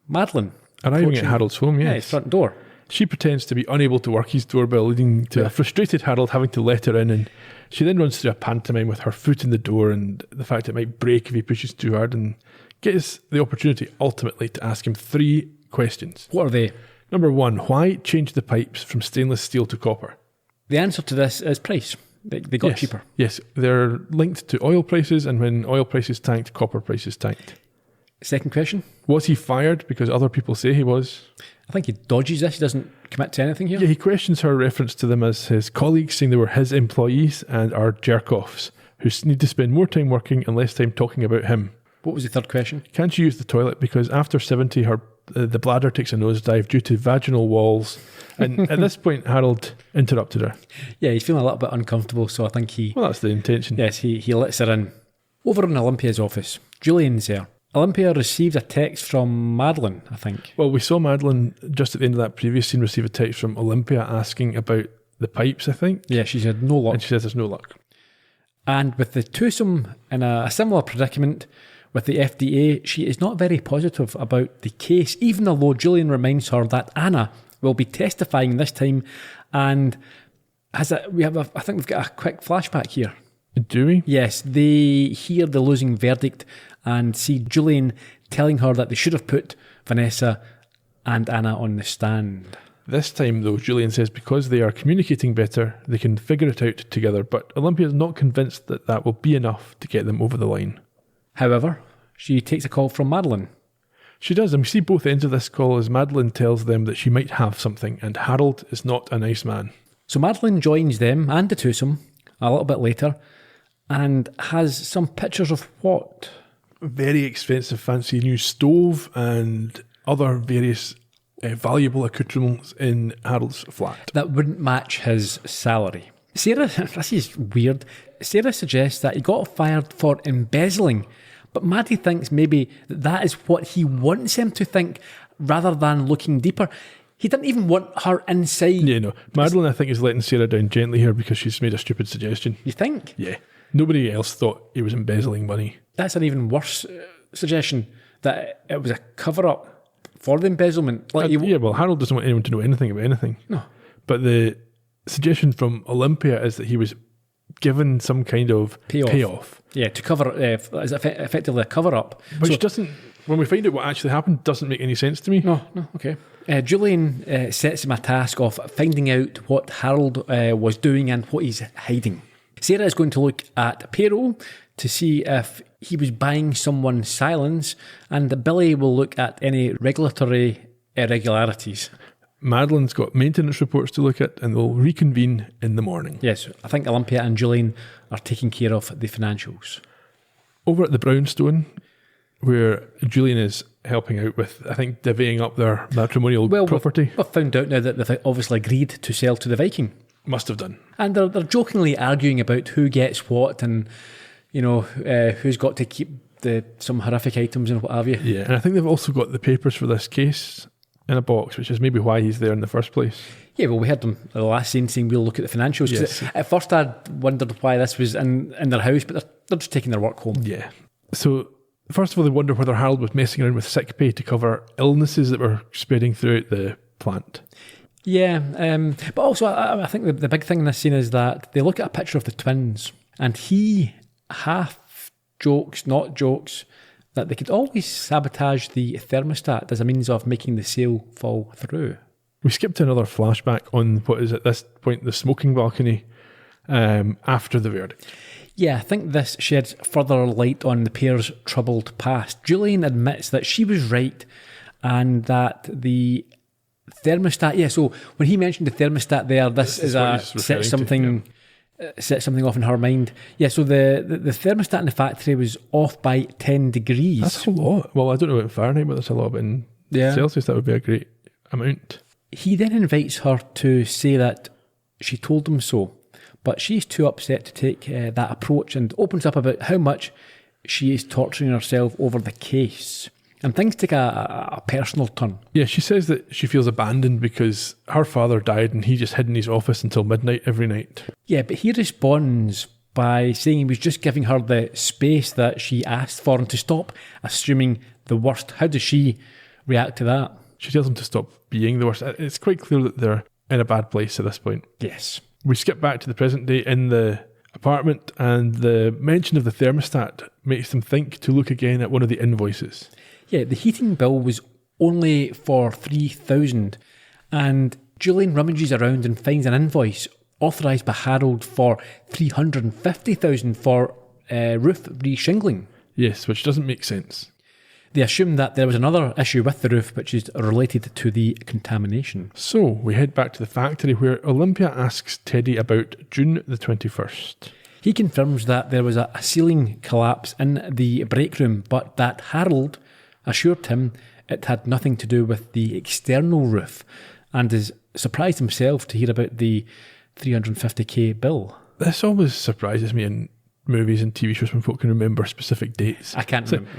Speaker 1: Madeline.
Speaker 2: Arriving at Harold's home, yes.
Speaker 1: Yeah, his front door.
Speaker 2: She pretends to be unable to work his doorbell, leading to a frustrated Harold having to let her in, and she then runs through a pantomime with her foot in the door and the fact it might break if he pushes too hard, and gets the opportunity ultimately to ask him 3 questions.
Speaker 1: What are they?
Speaker 2: Number 1, why change the pipes from stainless steel to copper?
Speaker 1: The answer to this is price. They got cheaper.
Speaker 2: Yes, they're linked to oil prices, and when oil prices tanked, copper prices tanked.
Speaker 1: Second question.
Speaker 2: Was he fired because other people say he was?
Speaker 1: I think he dodges this. He doesn't commit to anything here.
Speaker 2: Yeah, he questions her reference to them as his colleagues, saying they were his employees and are jerk-offs who need to spend more time working and less time talking about him.
Speaker 1: What was the third question?
Speaker 2: Can she use the toilet because after 70 the bladder takes a nosedive due to vaginal walls? And at this point, Harold interrupted her.
Speaker 1: Yeah, he's feeling a little bit uncomfortable, so I think he...
Speaker 2: Well, that's the intention.
Speaker 1: Yes, he lets her in. Over in Olympia's office, Julian's there. Olympia received a text from Madeline, I think.
Speaker 2: Well, we saw Madeline just at the end of that previous scene receive a text from Olympia asking about the pipes, I think.
Speaker 1: Yeah, she said no luck.
Speaker 2: And she says there's no luck.
Speaker 1: And with the twosome in a similar predicament with the FDA, she is not very positive about the case, even although Julian reminds her that Anna will be testifying this time. And I think we've got a quick flashback here.
Speaker 2: Do we?
Speaker 1: Yes, they hear the losing verdict and see Julian telling her that they should have put Vanessa and Anna on the stand.
Speaker 2: This time, though, Julian says because they are communicating better, they can figure it out together, but Olympia is not convinced that that will be enough to get them over the line.
Speaker 1: However, she takes a call from Madeline.
Speaker 2: She does, and we see both ends of this call as Madeline tells them that she might have something, and Harold is not a nice man.
Speaker 1: So Madeline joins them and the twosome a little bit later and has some pictures of what?
Speaker 2: Very expensive, fancy new stove and other various valuable accoutrements in Harold's flat.
Speaker 1: That wouldn't match his salary. Sarah, this is weird, Sarah suggests that he got fired for embezzling, but Maddie thinks maybe that is what he wants him to think rather than looking deeper. He didn't even want her inside.
Speaker 2: Yeah, no. Madeline, I think, is letting Sarah down gently here because she's made a stupid suggestion.
Speaker 1: You think?
Speaker 2: Yeah. Nobody else thought he was embezzling money.
Speaker 1: That's an even worse suggestion, that it was a cover-up for the embezzlement.
Speaker 2: Yeah, well, Harold doesn't want anyone to know anything about anything.
Speaker 1: No.
Speaker 2: But the suggestion from Olympia is that he was given some kind of payoff.
Speaker 1: Yeah, to cover, is effectively a cover-up.
Speaker 2: Which doesn't, when we find out what actually happened, doesn't make any sense to me.
Speaker 1: No, okay. Julian sets him a task of finding out what Harold was doing and what he's hiding. Sarah is going to look at payroll to see if he was buying someone's silence, and Billy will look at any regulatory irregularities.
Speaker 2: Madeline's got maintenance reports to look at, and they'll reconvene in the morning.
Speaker 1: Yes, I think Olympia and Julian are taking care of the financials.
Speaker 2: Over at the Brownstone, where Julian is helping out with, I think, divvying up their matrimonial property.
Speaker 1: We've found out now that they've obviously agreed to sell to the Viking.
Speaker 2: Must have done.
Speaker 1: And they're jokingly arguing about who gets what and, who's got to keep some horrific items and what have you.
Speaker 2: Yeah, and I think they've also got the papers for this case in a box, which is maybe why he's there in the first place.
Speaker 1: Yeah, well, we heard them the last scene saying we'll look at the financials. 'Cause
Speaker 2: Yes.
Speaker 1: At first I wondered why this was in their house, but they're just taking their work home.
Speaker 2: Yeah. So, first of all, they wonder whether Harold was messing around with sick pay to cover illnesses that were spreading throughout the plant.
Speaker 1: Yeah, but also I think the big thing in this scene is that they look at a picture of the twins, and he half jokes, not jokes, that they could always sabotage the thermostat as a means of making the sale fall through.
Speaker 2: We skipped to another flashback on what is at this point the smoking balcony after the verdict.
Speaker 1: Yeah, I think this sheds further light on the pair's troubled past. Julian admits that she was right and that the thermostat, so when he mentioned the thermostat there, this is
Speaker 2: what
Speaker 1: a
Speaker 2: he's referring
Speaker 1: set something off in her mind. Yeah, so the thermostat in the factory was off by 10 degrees.
Speaker 2: That's a lot. Well, I don't know in Fahrenheit, but that's a lot. But in Celsius, that would be a great amount.
Speaker 1: He then invites her to say that she told him so, but she's too upset to take that approach and opens up about how much she is torturing herself over the case. And things take a personal turn.
Speaker 2: Yeah, she says that she feels abandoned because her father died and he just hid in his office until midnight every night.
Speaker 1: Yeah, but he responds by saying he was just giving her the space that she asked for and to stop assuming the worst. How does she react to that?
Speaker 2: She tells him to stop being the worst. It's quite clear that they're in a bad place at this point.
Speaker 1: Yes.
Speaker 2: We skip back to the present day in the apartment, and the mention of the thermostat makes them think to look again at one of the invoices.
Speaker 1: Yeah, the heating bill was only for $3,000, and Julian rummages around and finds an invoice authorised by Harold for $350,000 for roof re-shingling.
Speaker 2: Yes, which doesn't make sense.
Speaker 1: They assume that there was another issue with the roof, which is related to the contamination.
Speaker 2: So we head back to the factory where Olympia asks Teddy about June the 21st.
Speaker 1: He confirms that there was a ceiling collapse in the break room, but that Harold assured him it had nothing to do with the external roof, and is surprised himself to hear about the $350,000 bill.
Speaker 2: This always surprises me in movies and TV shows when folk can remember specific dates.
Speaker 1: I can't remember.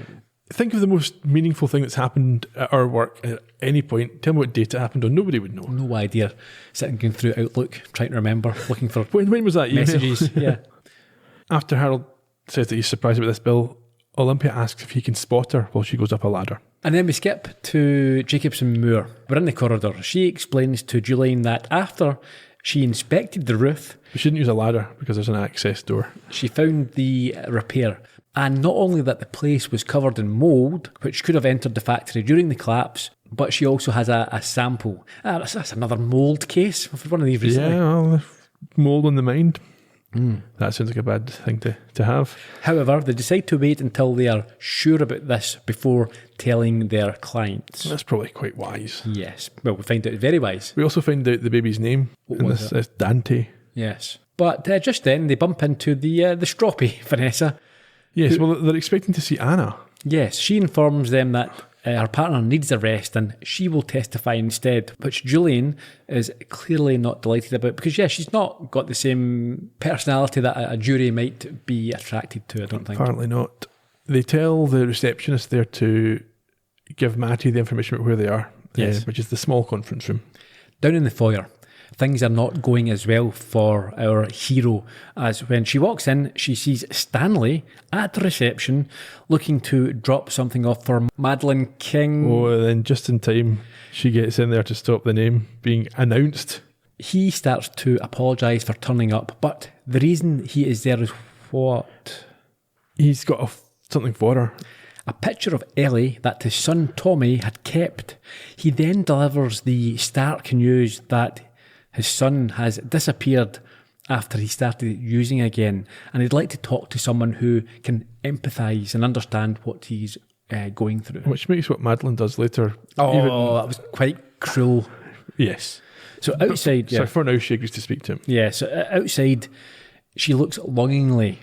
Speaker 2: Think of the most meaningful thing that's happened at our work at any point. Tell me what date it happened on. Nobody would know.
Speaker 1: No idea. Sitting going through Outlook, trying to remember, looking for
Speaker 2: When was that email?
Speaker 1: messages. Yeah.
Speaker 2: After Harold says that he's surprised about this bill, Olympia asks if he can spot her while she goes up a ladder.
Speaker 1: And then we skip to Jacobson Moore. We're in the corridor. She explains to Julian that after she inspected the roof,
Speaker 2: We shouldn't use a ladder because there's an access door.
Speaker 1: she found the repair. And not only that the place was covered in mould, which could have entered the factory during the collapse, but she also has a sample. That's another mould case for one of these recently.
Speaker 2: Yeah, well, mould on the mind. That sounds like a bad thing to have.
Speaker 1: However, they decide to wait until they are sure about this before telling their clients.
Speaker 2: That's probably quite wise.
Speaker 1: Yes. Well, we find out it's very wise.
Speaker 2: We also find out the baby's name.
Speaker 1: What
Speaker 2: and
Speaker 1: was
Speaker 2: this
Speaker 1: it?
Speaker 2: is Dante.
Speaker 1: Yes. But just then they bump into the stroppy, Vanessa.
Speaker 2: Yes, well, they're expecting to see Anna.
Speaker 1: Yes, she informs them that her partner needs a rest and she will testify instead, which Julian is clearly not delighted about because, she's not got the same personality that a jury might be attracted to, I don't think.
Speaker 2: Apparently not. They tell the receptionist there to give Matty the information about where they are,
Speaker 1: Yes.
Speaker 2: which is the small conference room.
Speaker 1: Down in the foyer, things are not going as well for our hero, as when she walks in, she sees Stanley at the reception looking to drop something off for Madeline King.
Speaker 2: Oh, and then just in time, she gets in there to stop the name being announced.
Speaker 1: He starts to apologise for turning up, but the reason he is there is what?
Speaker 2: He's got something for her.
Speaker 1: A picture of Ellie that his son Tommy had kept. He then delivers the stark news that his son has disappeared after he started using again, and he'd like to talk to someone who can empathise and understand what he's going through.
Speaker 2: Which makes what Madeline does later.
Speaker 1: Oh, that was quite cruel.
Speaker 2: Yes.
Speaker 1: So outside,
Speaker 2: So for now, she agrees to speak to him.
Speaker 1: Yeah, so outside, she looks longingly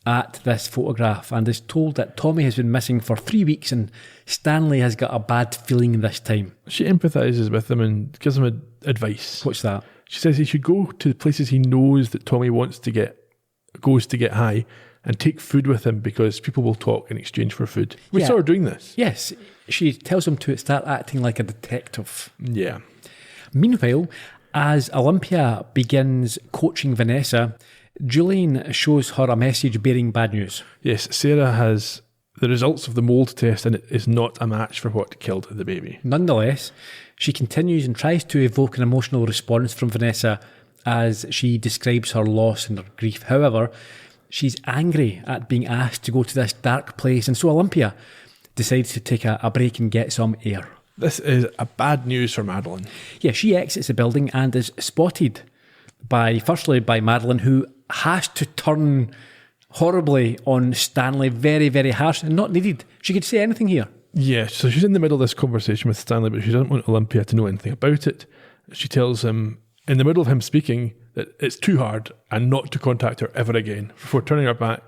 Speaker 1: at this photograph and is told that Tommy has been missing for 3 weeks and Stanley has got a bad feeling this time.
Speaker 2: She empathises with him and gives him advice.
Speaker 1: What's that?
Speaker 2: She says he should go to the places he knows that Tommy goes to get high and take food with him because people will talk in exchange for food. We saw her doing this.
Speaker 1: Yes, she tells him to start acting like a detective.
Speaker 2: Yeah.
Speaker 1: Meanwhile, As Olympia begins coaching Vanessa, Julian shows her a message bearing bad news.
Speaker 2: Yes, Sarah has the results of the mould test and it is not a match for what killed the baby.
Speaker 1: Nonetheless, she continues and tries to evoke an emotional response from Vanessa as she describes her loss and her grief. However, she's angry at being asked to go to this dark place, and so Olympia decides to take a break and get some air.
Speaker 2: This is a bad news for Madeline.
Speaker 1: Yeah, she exits the building and is spotted firstly by Madeline, who has to turn horribly on Stanley, very, very harsh and not needed. She could say anything here.
Speaker 2: Yeah, so she's in the middle of this conversation with Stanley, but she doesn't want Olympia to know anything about it. She tells him, in the middle of him speaking, that it's too hard and not to contact her ever again before turning her back,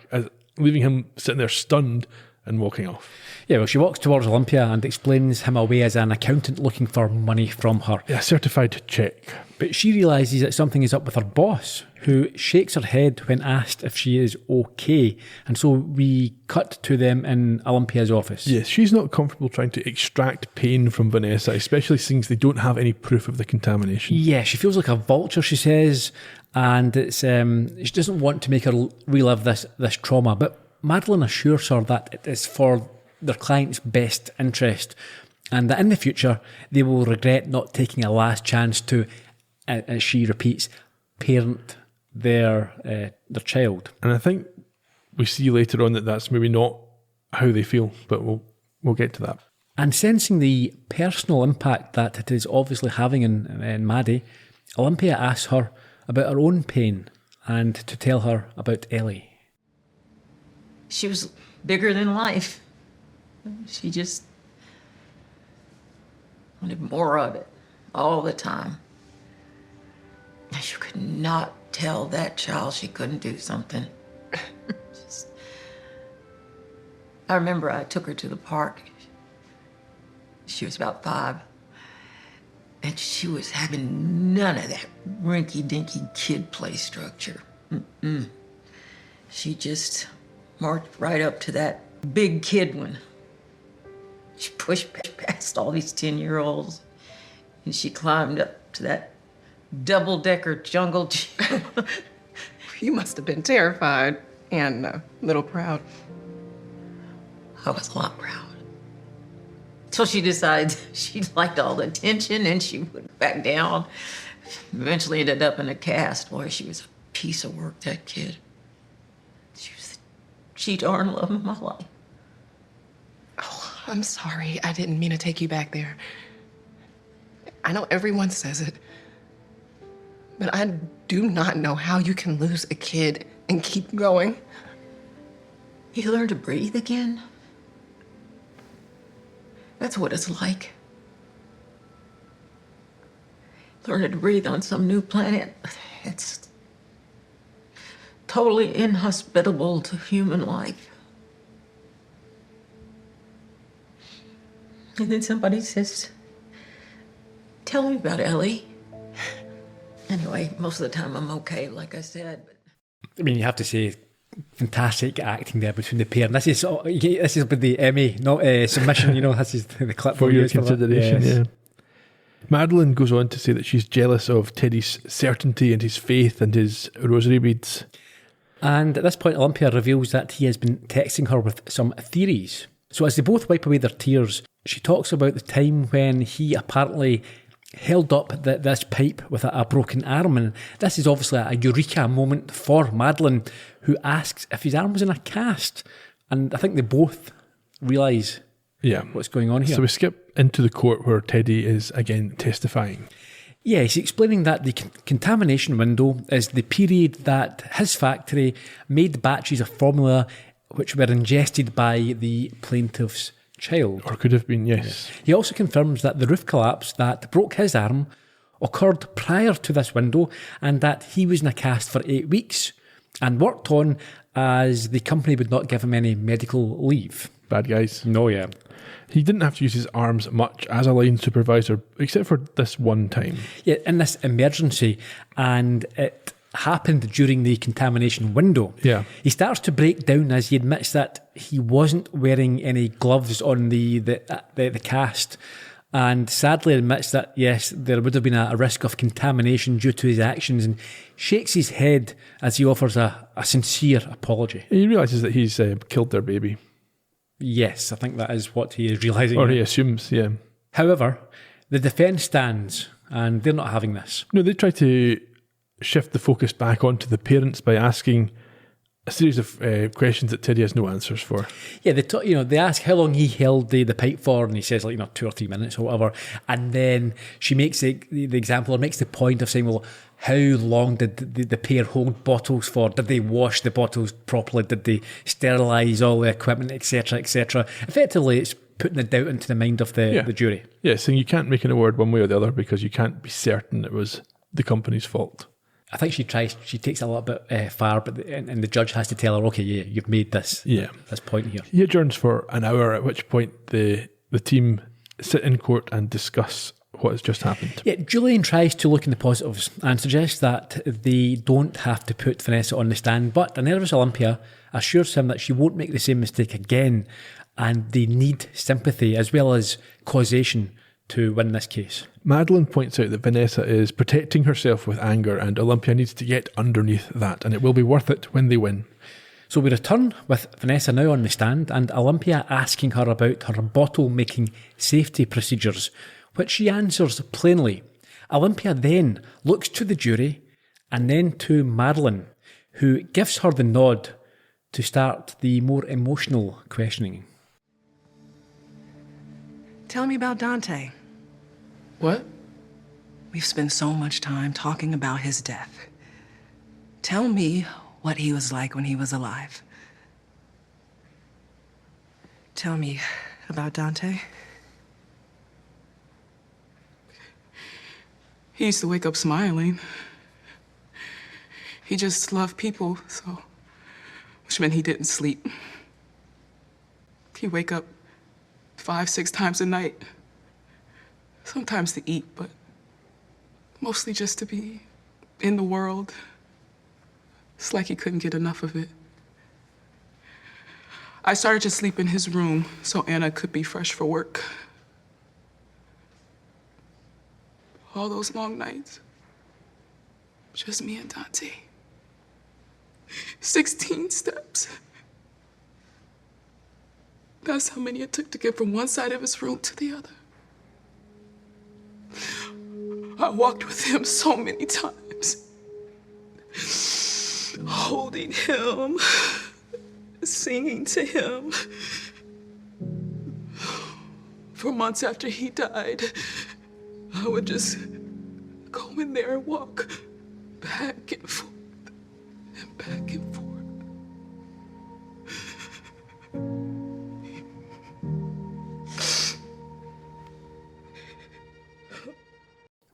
Speaker 2: leaving him sitting there stunned and walking off.
Speaker 1: Yeah, well, she walks towards Olympia and explains him away as an accountant looking for money from her.
Speaker 2: Yeah, a certified check.
Speaker 1: But she realises that something is up with her boss, who shakes her head when asked if she is okay. And so we cut to them in Olympia's office.
Speaker 2: Yes, she's not comfortable trying to extract pain from Vanessa, especially since they don't have any proof of the contamination.
Speaker 1: Yeah, she feels like a vulture, she says, and it's she doesn't want to make her relive this trauma. But Madeline assures her that it is for their client's best interest and that in the future they will regret not taking a last chance to, as she repeats, parent their child.
Speaker 2: And I think we see later on that that's maybe not how they feel, but we'll get to that.
Speaker 1: And sensing the personal impact that it is obviously having in Maddie, Olympia asks her about her own pain and to tell her about Ellie.
Speaker 4: She was bigger than life. She just wanted more of it all the time. You could not tell that child she couldn't do something. I remember I took her to the park. She was about 5. And she was having none of that rinky-dinky kid play structure. She just marched right up to that big kid one. She pushed past all these 10-year-olds, and she climbed up to that double-decker jungle gym.
Speaker 9: You must have been terrified and a little proud.
Speaker 4: I was a lot proud. Till she decided she liked all the attention and she went back down. Eventually ended up in a cast. Boy, she was a piece of work, that kid. She darn loved my life.
Speaker 9: Oh, I'm sorry. I didn't mean to take you back there. I know everyone says it, but I do not know how you can lose a kid and keep going.
Speaker 4: You learn to breathe again. That's what it's like. Learning to breathe on some new planet. It's totally inhospitable to human life. And then somebody says, tell me about Ellie. Anyway, most of the time I'm okay, like I said. But
Speaker 1: I mean, you have to say, fantastic acting there between the pair. And this is with the Emmy, not submission, this is the clip
Speaker 2: for your consideration.
Speaker 1: Yes.
Speaker 2: Yeah. Madeline goes on to say that she's jealous of Teddy's certainty and his faith and his rosary beads.
Speaker 1: And at this point, Olympia reveals that he has been texting her with some theories. So as they both wipe away their tears, she talks about the time when he apparently held up this pipe with a broken arm. And this is obviously a eureka moment for Madeline, who asks if his arm was in a cast. And I think they both realise what's going on here.
Speaker 2: So we skip into the court where Teddy is again testifying.
Speaker 1: Yeah, he's explaining that the contamination window is the period that his factory made batches of formula which were ingested by the plaintiff's child.
Speaker 2: Or could have been, yes.
Speaker 1: Yeah. He also confirms that the roof collapse that broke his arm occurred prior to this window and that he was in a cast for 8 weeks and worked on as the company would not give him any medical leave.
Speaker 2: Bad guys.
Speaker 1: No, yeah.
Speaker 2: He didn't have to use his arms much as a line supervisor, except for this one time.
Speaker 1: Yeah, in this emergency, and it happened during the contamination window.
Speaker 2: Yeah.
Speaker 1: He starts to break down as he admits that he wasn't wearing any gloves on the cast, and sadly admits that, yes, there would have been a risk of contamination due to his actions, and shakes his head as he offers a sincere apology.
Speaker 2: He realises that he's killed their baby.
Speaker 1: Yes, I think that is what he is realising.
Speaker 2: Or he assumes, yeah.
Speaker 1: However, the defence stands, and they're not having this.
Speaker 2: No, they try to shift the focus back onto the parents by asking a series of questions that Teddy has no answers for.
Speaker 1: Yeah, they ask how long he held the pipe for, and he says 2 or 3 minutes or whatever. And then she makes the example, or makes the point of saying, well, how long did the pair hold bottles for? Did they wash the bottles properly? Did they sterilise all the equipment, etc., etc.? Effectively, it's putting the doubt into the mind of the jury.
Speaker 2: Yeah, saying you can't make an award one way or the other because you can't be certain it was the company's fault.
Speaker 1: I think she takes it a little bit far, and the judge has to tell her, okay, yeah, you've made this point here.
Speaker 2: He adjourns for an hour, at which point the team sit in court and discuss what has just happened.
Speaker 1: Yeah, Julian tries to look in the positives and suggests that they don't have to put Vanessa on the stand, but a nervous Olympia assures him that she won't make the same mistake again, and they need sympathy as well as causation to win this case.
Speaker 2: Madeline points out that Vanessa is protecting herself with anger, and Olympia needs to get underneath that, and it will be worth it when they win.
Speaker 1: So we return with Vanessa now on the stand, and Olympia asking her about her bottle-making safety procedures, which she answers plainly. Olympia then looks to the jury and then to Madeline, who gives her the nod to start the more emotional questioning.
Speaker 6: Tell me about Dante.
Speaker 9: What?
Speaker 6: We've spent so much time talking about his death. Tell me what he was like when he was alive. Tell me about Dante.
Speaker 9: He used to wake up smiling. He just loved people, which meant he didn't sleep. He'd wake up 5, 6 times a night. Sometimes to eat, but mostly just to be in the world. It's like he couldn't get enough of it. I started to sleep in his room so Anna could be fresh for work. All those long nights, just me and Dante. 16 steps. That's how many it took to get from one side of his room to the other. I walked with him so many times, holding him, singing to him. For months after he died, I would just go in there and walk back and forth and back and forth.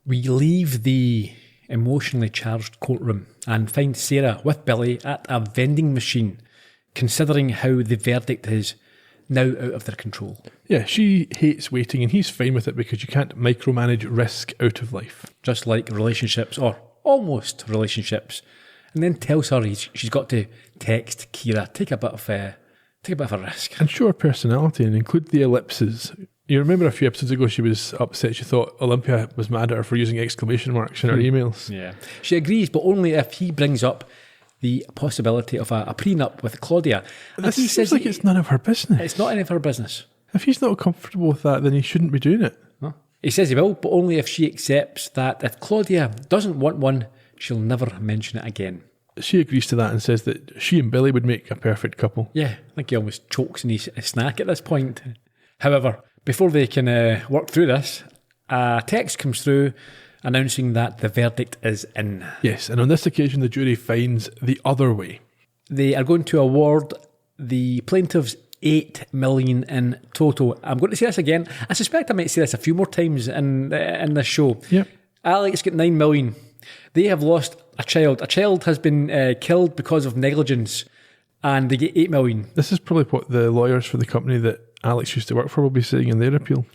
Speaker 1: We leave the emotionally charged courtroom and find Sarah with Billy at a vending machine, considering how the verdict is now out of their control.
Speaker 2: Yeah, she hates waiting, and he's fine with it because you can't micromanage risk out of life.
Speaker 1: Just like relationships, or almost relationships. And then tells her she's got to text Kira, take a bit of a risk.
Speaker 2: And show her personality and include the ellipses. You remember a few episodes ago she was upset. She thought Olympia was mad at her for using exclamation marks in her emails.
Speaker 1: Yeah. She agrees, but only if he brings up the possibility of a prenup with Claudia.
Speaker 2: This seems like it's none of her business.
Speaker 1: It's not any of her business.
Speaker 2: If he's not comfortable with that, then he shouldn't be doing it.
Speaker 1: No. He says he will, but only if she accepts that if Claudia doesn't want one, she'll never mention it again.
Speaker 2: She agrees to that and says that she and Billy would make a perfect couple.
Speaker 1: Yeah, I think he almost chokes in his snack at this point. However, before they can work through this, a text comes through announcing that the verdict is in.
Speaker 2: Yes, and on this occasion the jury finds the other way.
Speaker 1: They are going to award the plaintiffs $8 million in total. I'm going to say this again. I suspect I might say this a few more times in this show.
Speaker 2: Yep.
Speaker 1: Alex got $9 million. They have lost a child. A child has been killed because of negligence, and they get $8 million.
Speaker 2: This is probably what the lawyers for the company that Alex used to work for will be saying in their appeal.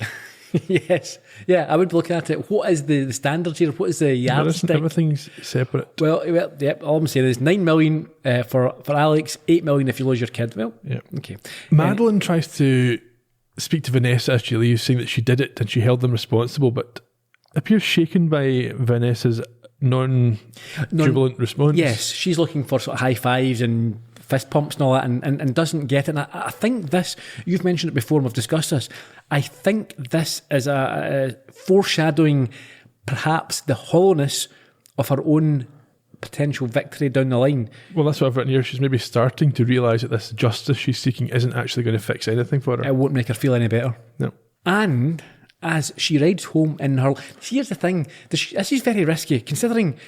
Speaker 1: Yes. Yeah, I would be looking at it. What is the standards here? What is the yardstick?
Speaker 2: Everything's separate.
Speaker 1: Well, yep, all I'm saying is $9 million for Alex, $8 million if you lose your kid. Well,
Speaker 2: yeah.
Speaker 1: Okay.
Speaker 2: Madeline tries to speak to Vanessa as she leaves, saying that she did it and she held them responsible, but appears shaken by Vanessa's non-jubilant response.
Speaker 1: Yes, she's looking for sort of high fives and fist pumps and all that, and doesn't get it. And I think this, you've mentioned it before and we've discussed this, I think this is a foreshadowing perhaps the hollowness of her own potential victory down the line.
Speaker 2: Well, that's what I've written here. She's maybe starting to realise that this justice she's seeking isn't actually going to fix anything for her.
Speaker 1: It won't make her feel any better.
Speaker 2: No.
Speaker 1: And as she rides home in her... Here's the thing. This is very risky, considering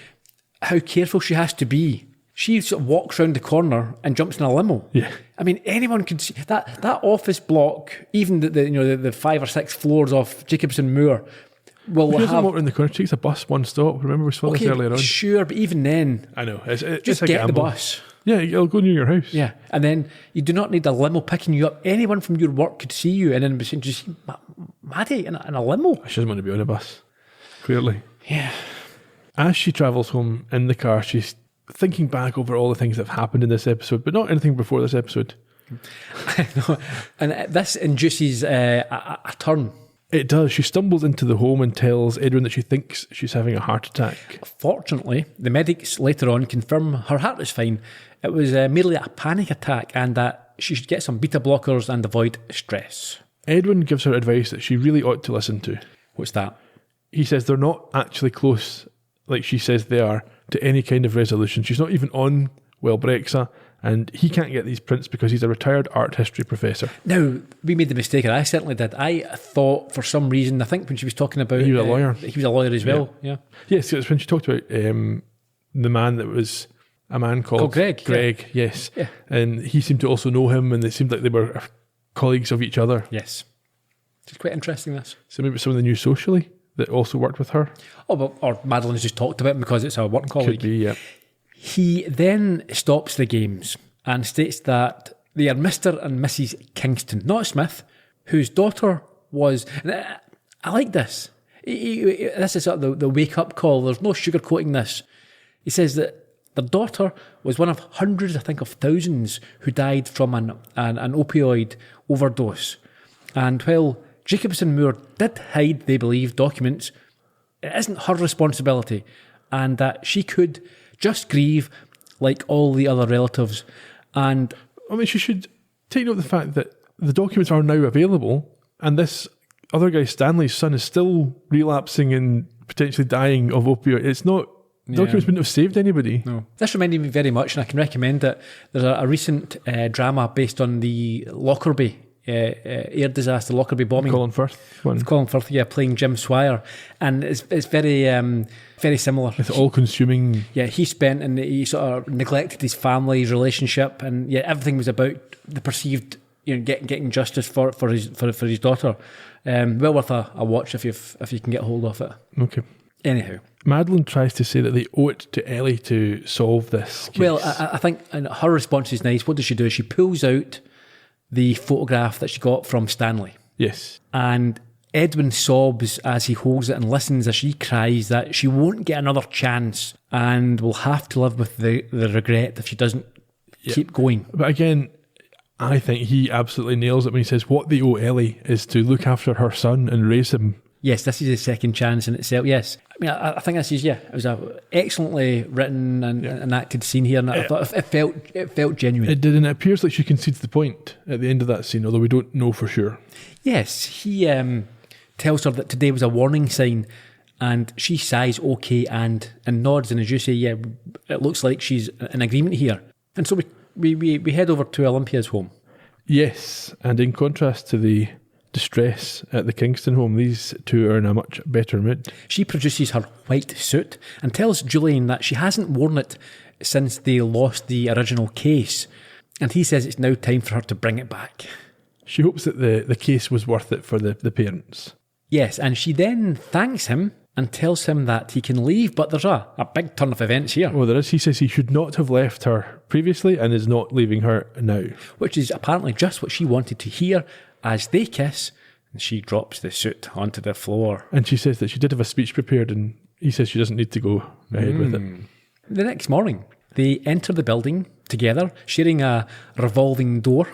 Speaker 1: how careful she has to be. She sort of walks round the corner and jumps in a limo.
Speaker 2: Yeah.
Speaker 1: I mean, anyone could see... That office block, even the 5 or 6 floors of Jacobson Moor, will
Speaker 2: She doesn't
Speaker 1: have...
Speaker 2: walk around the corner. She takes a bus one stop. Remember we saw this earlier on.
Speaker 1: Sure, but even then...
Speaker 2: I know. It's
Speaker 1: just
Speaker 2: a
Speaker 1: get
Speaker 2: gamble.
Speaker 1: the bus.
Speaker 2: Yeah, it'll go near your house.
Speaker 1: Yeah, and then you do not need a limo picking you up. Anyone from your work could see you and then be saying, "Do you see Maddie in a limo?"
Speaker 2: She doesn't want to be on a bus, clearly.
Speaker 1: Yeah.
Speaker 2: As she travels home in the car, she's thinking back over all the things that have happened in this episode, but not anything before this episode.
Speaker 1: And this induces a turn.
Speaker 2: It does. She stumbles into the home and tells Edwin that she thinks she's having a heart attack.
Speaker 1: Fortunately, the medics later on confirm her heart is fine. It was merely a panic attack and that she should get some beta blockers and avoid stress.
Speaker 2: Edwin gives her advice that she really ought to listen to.
Speaker 1: What's that?
Speaker 2: He says they're not actually close, like she says they are, to any kind of resolution. She's not even on Wellbrexa, and he can't get these prints because he's a retired art history professor.
Speaker 1: Now, we made the mistake, and I certainly did. I thought for some reason, I think when she was talking about...
Speaker 2: He was a lawyer.
Speaker 1: He was a lawyer as well, yeah.
Speaker 2: Yes, it's when she talked about the man that was a man called
Speaker 1: Greg.
Speaker 2: Greg, yes.
Speaker 1: Yeah.
Speaker 2: And he seemed to also know him, and it seemed like they were colleagues of each other.
Speaker 1: Yes. It's quite interesting, this.
Speaker 2: So maybe someone they knew socially that also worked with her.
Speaker 1: Oh, but, or Madeline's just talked about him because it's a work colleague.
Speaker 2: Could be, yeah.
Speaker 1: He then stops the games and states that they are Mr. and Mrs. Kingston, not Smith, whose daughter was... I like this. This is sort of the wake-up call. There's no sugarcoating this. He says that their daughter was one of hundreds, I think, of thousands who died from an opioid overdose. And while Jacobson Moor did hide, they believe, documents, it isn't her responsibility, and that she could just grieve like all the other relatives. And
Speaker 2: I mean, she should take note of the fact that the documents are now available, and this other guy, Stanley's son, is still relapsing and potentially dying of opioid. It's not... Documents wouldn't have saved anybody.
Speaker 1: No. This reminded me very much, and I can recommend it. There's a recent drama based on the Lockerbie air disaster, Lockerbie bombing.
Speaker 2: Colin Firth one.
Speaker 1: Colin Firth, yeah, playing Jim Swire. And it's very very similar.
Speaker 2: It's all-consuming.
Speaker 1: Yeah, he spent and he sort of neglected his family's relationship, and yeah, everything was about the perceived, getting justice for his daughter. Well worth a watch if you can get hold of it.
Speaker 2: Okay.
Speaker 1: Anyhow,
Speaker 2: Madeline tries to say that they owe it to Ellie to solve this case.
Speaker 1: Well, I think her response is nice. What does she do? She pulls out the photograph that she got from Stanley.
Speaker 2: Yes.
Speaker 1: And Edwin sobs as he holds it and listens as she cries that she won't get another chance and will have to live with the regret if she doesn't keep going.
Speaker 2: But again, I think he absolutely nails it when he says what they owe Ellie is to look after her son and raise him.
Speaker 1: Yes, this is a second chance in itself, yes. I mean, I think this is, it was a excellently written and acted scene here, and I thought it felt genuine.
Speaker 2: It did, and it appears like she concedes the point at the end of that scene, although we don't know for sure.
Speaker 1: Yes, he tells her that today was a warning sign, and she sighs okay and nods, and as you say, it looks like she's in agreement here. And so we head over to Olympia's home.
Speaker 2: Yes, and in contrast to the distress at the Kingston home, these two are in a much better mood.
Speaker 1: She produces her white suit and tells Julian that she hasn't worn it since they lost the original case, and he says it's now time for her to bring it back.
Speaker 2: She hopes that the case was worth it for the parents.
Speaker 1: Yes, and she then thanks him and tells him that he can leave, but there's a big turn of events here.
Speaker 2: Oh, there is. He says he should not have left her previously and is not leaving her now.
Speaker 1: Which is apparently just what she wanted to hear. As they kiss, and she drops the suit onto the floor.
Speaker 2: And she says that she did have a speech prepared, and he says she doesn't need to go ahead with it.
Speaker 1: The next morning, they enter the building together, sharing a revolving door.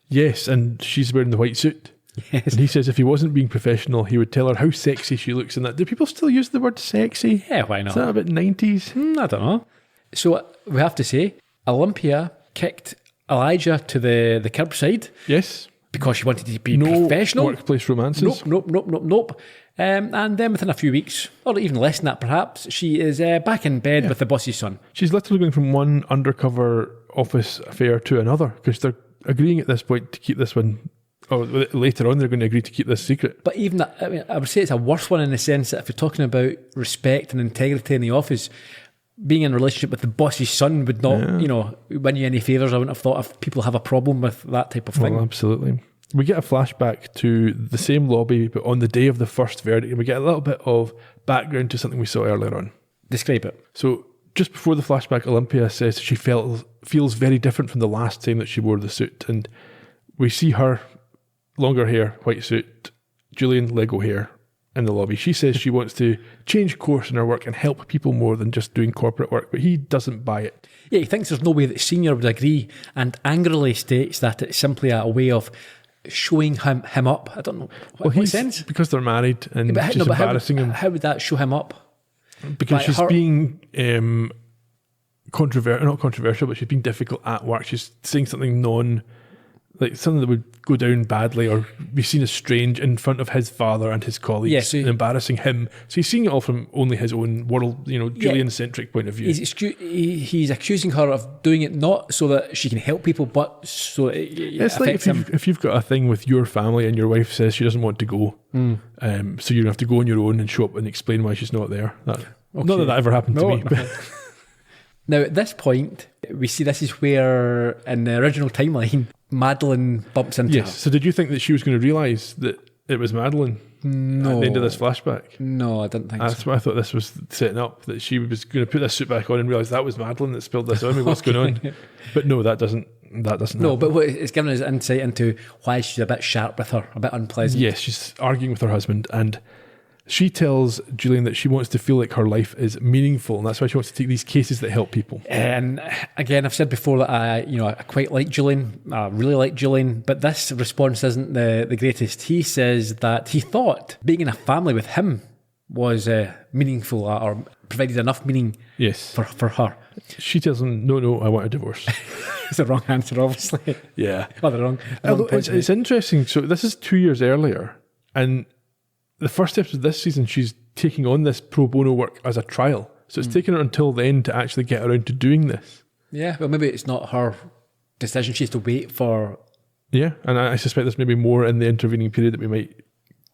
Speaker 2: Yes, and she's wearing the white suit.
Speaker 1: Yes.
Speaker 2: And he says if he wasn't being professional, he would tell her how sexy she looks and that. Do people still use the word sexy?
Speaker 1: Yeah, why not?
Speaker 2: Is that a bit 90s?
Speaker 1: I don't know. So we have to say, Olympia kicked Elijah to the curbside.
Speaker 2: Yes.
Speaker 1: Because she wanted to be
Speaker 2: No
Speaker 1: professional.
Speaker 2: workplace romances.
Speaker 1: Nope. And then within a few weeks, or even less than that perhaps, she is back in bed with the boss's son.
Speaker 2: She's literally going from one undercover office affair to another because they're agreeing at this point to keep this one, or later on they're going to agree to keep this secret.
Speaker 1: But even that, I mean, I would say it's a worse one in the sense that if you're talking about respect and integrity in the office, being in a relationship with the boss's son would not, win you any favours. I wouldn't have thought if people have a problem with that type of thing.
Speaker 2: Well, absolutely. We get a flashback to the same lobby, but on the day of the first verdict, and we get a little bit of background to something we saw earlier on.
Speaker 1: Describe it.
Speaker 2: So, just before the flashback, Olympia says she feels very different from the last time that she wore the suit, and we see her, longer hair, white suit, Julian, Lego hair, in the lobby. She says she wants to change course in her work and help people more than just doing corporate work, but he doesn't buy it.
Speaker 1: Yeah, he thinks there's no way that Senior would agree, and angrily states that it's simply a way of showing him up. I don't know. What sense?
Speaker 2: Because they're married and she's embarrassing him.
Speaker 1: How would that show him up?
Speaker 2: Because she's being not controversial, but she's being difficult at work. She's saying something something that would go down badly or be seen as strange in front of his father and his colleagues, and embarrassing him. So he's seeing it all from only his own world, Julian-centric point of view.
Speaker 1: He's accusing her of doing it not so that she can help people, but so
Speaker 2: it's like if you've got a thing with your family and your wife says she doesn't want to go, so you're going to have to go on your own and show up and explain why she's not there. Not that ever happened to me. But.
Speaker 1: Now, at this point, we see this is where, in the original timeline, Madeline bumps into her.
Speaker 2: So did you think that she was going to realise that it was Madeline at the end of this flashback?
Speaker 1: No, I didn't think
Speaker 2: That's what I thought this was setting up, that she was going to put this suit back on and realise that was Madeline that spilled this on me. What's going on? But no, that doesn't No,
Speaker 1: happen. But it's given us insight into why she's a bit sharp with her, a bit unpleasant.
Speaker 2: Yes, she's arguing with her husband, and she tells Julian that she wants to feel like her life is meaningful, and that's why she wants to take these cases that help people.
Speaker 1: And again, I've said before that I quite like Julian, I really like Julian, but this response isn't the greatest. He says that he thought being in a family with him was meaningful or provided enough meaning for her.
Speaker 2: She tells him, no, I want a divorce.
Speaker 1: It's the wrong answer, obviously.
Speaker 2: Yeah.
Speaker 1: Well, the wrong
Speaker 2: it's interesting. So this is 2 years earlier, and the first episode of this season, she's taking on this pro bono work as a trial. So it's taken her until then to actually get around to doing this.
Speaker 1: Yeah, well, maybe it's not her decision. She has to wait for...
Speaker 2: Yeah, and I suspect there's maybe more in the intervening period that we might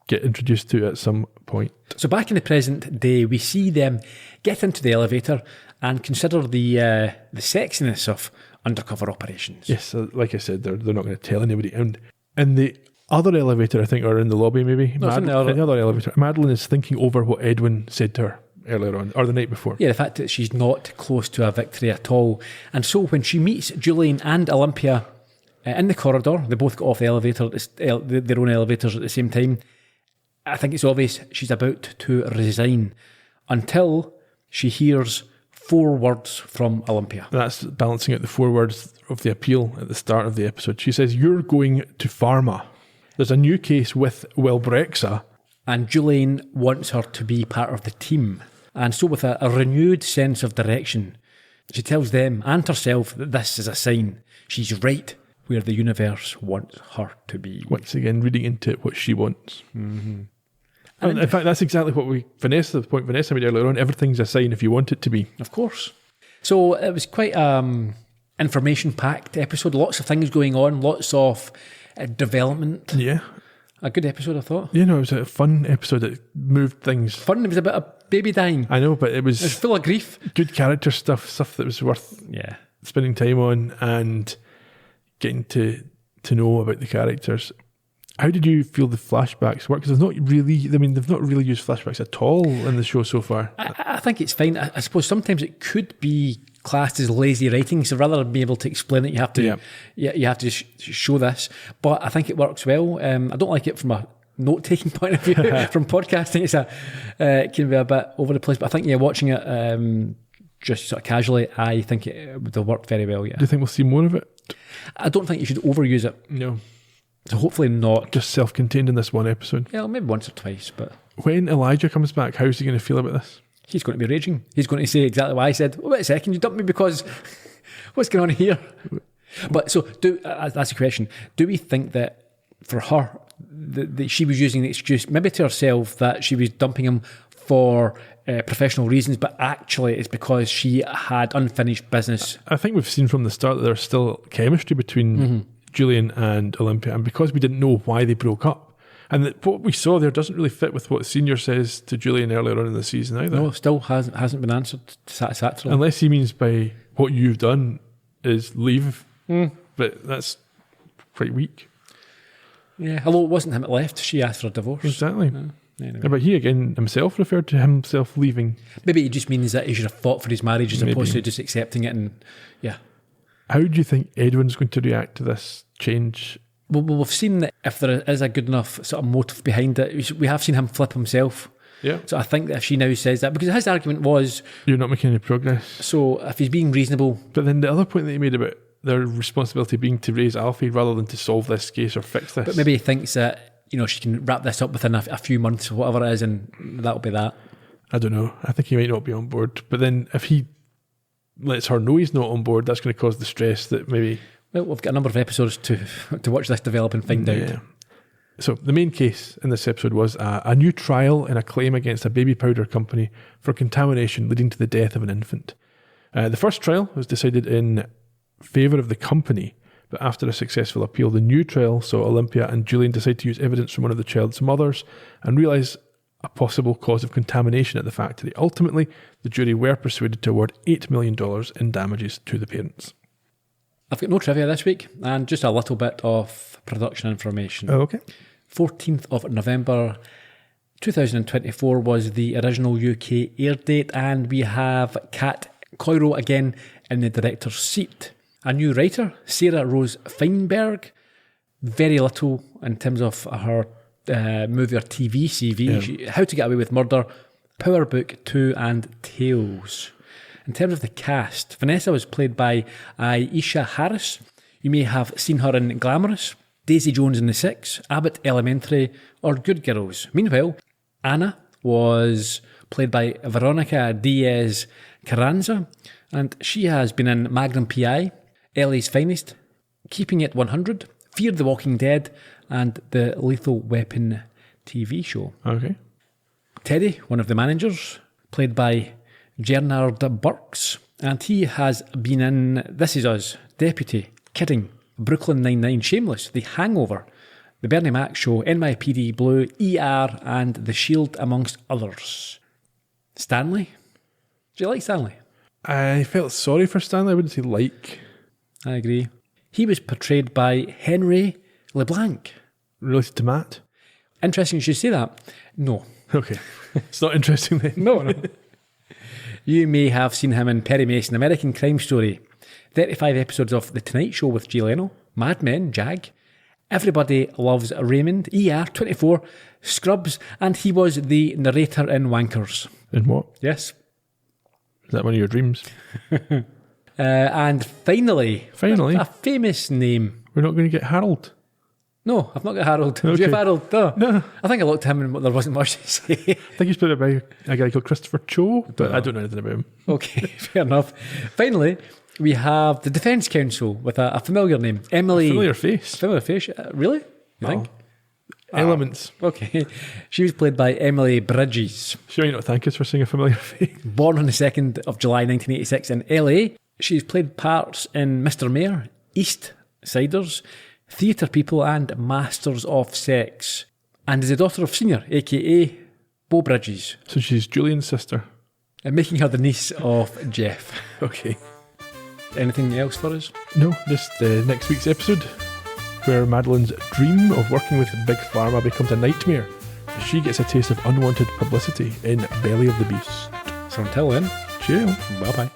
Speaker 2: get introduced to at some point.
Speaker 1: So back in the present day, we see them get into the elevator and consider the sexiness of undercover operations.
Speaker 2: Yes, so like I said, they're not going to tell anybody. And in the other elevator, I think, or in the lobby maybe.
Speaker 1: No, in the
Speaker 2: other elevator. Madeline is thinking over what Edwin said to her earlier on, or the night before.
Speaker 1: Yeah, the fact that she's not close to a victory at all. And so when she meets Julian and Olympia in the corridor, they both got off the elevator, their own elevators at the same time, I think it's obvious she's about to resign until she hears 4 words from Olympia.
Speaker 2: That's balancing out the 4 words of the appeal at the start of the episode. She says, "You're going to pharma. There's a new case with Welbrexa."
Speaker 1: And Julian wants her to be part of the team. And so with a renewed sense of direction, she tells them and herself that this is a sign she's right where the universe wants her to be.
Speaker 2: Once again, reading into it what she wants.
Speaker 1: Mm-hmm.
Speaker 2: And in fact, that's exactly what the point Vanessa made earlier on. Everything's a sign if you want it to be.
Speaker 1: Of course. So it was quite information-packed episode. Lots of things going on. Lots of development.
Speaker 2: Yeah.
Speaker 1: A good episode, I thought.
Speaker 2: Yeah, no, it was a fun episode that moved things.
Speaker 1: Fun. It was about a baby dying.
Speaker 2: I know, but it was
Speaker 1: full of grief.
Speaker 2: Good character stuff that was worth spending time on and getting to know about the characters. How did you feel the flashbacks work? Because they've not really used flashbacks at all in the show so far.
Speaker 1: I think it's fine. I suppose sometimes it could be classed as lazy writing, so rather than being able to explain it, you have to show this. But I think it works well. I don't like it from a note-taking point of view. From podcasting, it can be a bit over the place. But I think watching it just sort of casually, I think it would have worked very well. Yeah.
Speaker 2: Do you think we'll see more of it?
Speaker 1: I don't think you should overuse it.
Speaker 2: No.
Speaker 1: So hopefully not.
Speaker 2: Just self-contained in this one episode.
Speaker 1: Yeah, maybe once or twice, but...
Speaker 2: When Elijah comes back, how's he going to feel about this?
Speaker 1: He's going to be raging. He's going to say exactly what I said. Wait a second, you dumped me because... What's going on here? But so, that's the question. Do we think that for her, that she was using the excuse, maybe to herself, that she was dumping him for professional reasons, but actually it's because she had unfinished business?
Speaker 2: I think we've seen from the start that there's still chemistry between Julian and Olympia, and because we didn't know why they broke up, and that what we saw there doesn't really fit with what Senior says to Julian earlier on in the season either.
Speaker 1: No, still hasn't been answered satisfactorily.
Speaker 2: Unless he means by what you've done is leave, but that's quite weak.
Speaker 1: Yeah, although it wasn't him that left, she asked for a divorce.
Speaker 2: Exactly.
Speaker 1: Anyway.
Speaker 2: Yeah, but he again himself referred to himself leaving.
Speaker 1: Maybe it just means that he should have fought for his marriage as opposed to just accepting it. And yeah.
Speaker 2: How do you think Edwin's going to react to this change?
Speaker 1: Well, we've seen that if there is a good enough sort of motive behind it, we have seen him flip himself.
Speaker 2: Yeah.
Speaker 1: So I think that if she now says that, because his argument was...
Speaker 2: You're not making any progress.
Speaker 1: So if he's being reasonable...
Speaker 2: But then the other point that he made about their responsibility being to raise Alfie rather than to solve this case or fix this.
Speaker 1: But maybe he thinks that, she can wrap this up within a few months or whatever it is, and that'll be that.
Speaker 2: I don't know. I think he might not be on board. But then if he lets her know he's not on board, that's going to cause the stress that maybe...
Speaker 1: Well, we've got a number of episodes to watch this develop and find out.
Speaker 2: So the main case in this episode was a new trial in a claim against a baby powder company for contamination leading to the death of an infant. The first trial was decided in favour of the company, but after a successful appeal, the new trial saw Olympia and Julian decide to use evidence from one of the child's mothers and realise a possible cause of contamination at the factory. Ultimately, the jury were persuaded to award $8 million in damages to the parents.
Speaker 1: I've got no trivia this week, and just a little bit of production information.
Speaker 2: Oh, okay.
Speaker 1: 14th of November 2024 was the original UK air date, and we have Kat Coiro again in the director's seat. A new writer, Sarah Rose Feinberg, very little in terms of her movie or TV CV. How to Get Away with Murder, Power Book 2 and Tales. In terms of the cast, Vanessa was played by Aisha Harris. You may have seen her in Glamorous, Daisy Jones and the Six, Abbott Elementary, or Good Girls. Meanwhile, Anna was played by Veronica Diaz Carranza, and she has been in Magnum P.I., LA's Finest, Keeping It 100, Fear the Walking Dead, and the Lethal Weapon TV show.
Speaker 2: Okay.
Speaker 1: Teddy, one of the managers, played by Gernard Burks, and he has been in This Is Us, Deputy, Kidding, Brooklyn Nine-Nine, Shameless, The Hangover, The Bernie Mac Show, NYPD Blue, ER, and The Shield, amongst others. Stanley? Do you like Stanley?
Speaker 2: I felt sorry for Stanley. I wouldn't say like.
Speaker 1: I agree. He was portrayed by Henry LeBlanc.
Speaker 2: Related to Matt?
Speaker 1: Interesting you should say that. No.
Speaker 2: Okay. It's not interesting then.
Speaker 1: No. You may have seen him in Perry Mason, American Crime Story, 35 episodes of The Tonight Show with Jay Leno, Mad Men, Jag, Everybody Loves Raymond, ER, 24, Scrubs, and he was the narrator in Wankers.
Speaker 2: In what?
Speaker 1: Yes.
Speaker 2: Is that one of your dreams?
Speaker 1: And finally, a famous name.
Speaker 2: We're not going to get Harold.
Speaker 1: No, I've not got Harold.
Speaker 2: Okay.
Speaker 1: Do you have Harold?
Speaker 2: No.
Speaker 1: I think I looked at him and there wasn't much to say.
Speaker 2: I think he's played by a guy called Christopher Cho, but I don't know anything about him.
Speaker 1: Okay, fair enough. Finally, we have the Defence Counsel with a familiar name. Emily.
Speaker 2: Familiar face.
Speaker 1: Familiar face? Really? You think?
Speaker 2: Elements.
Speaker 1: Okay. She was played by Emily Bridges.
Speaker 2: Sure you not thank us for saying a familiar face.
Speaker 1: Born on the 2nd of July 1986 in LA. She's played parts in Mr. Mayor, East Siders, Theatre People and Masters of Sex, and is the daughter of Senior, aka Beau Bridges.
Speaker 2: So she's Julian's sister.
Speaker 1: And making her the niece of Jeff.
Speaker 2: Okay.
Speaker 1: Anything else for us?
Speaker 2: No, just next week's episode, where Madeline's dream of working with Big Pharma becomes a nightmare as she gets a taste of unwanted publicity in Belly of the Beast.
Speaker 1: So until then,
Speaker 2: cheerio.
Speaker 1: Bye-bye.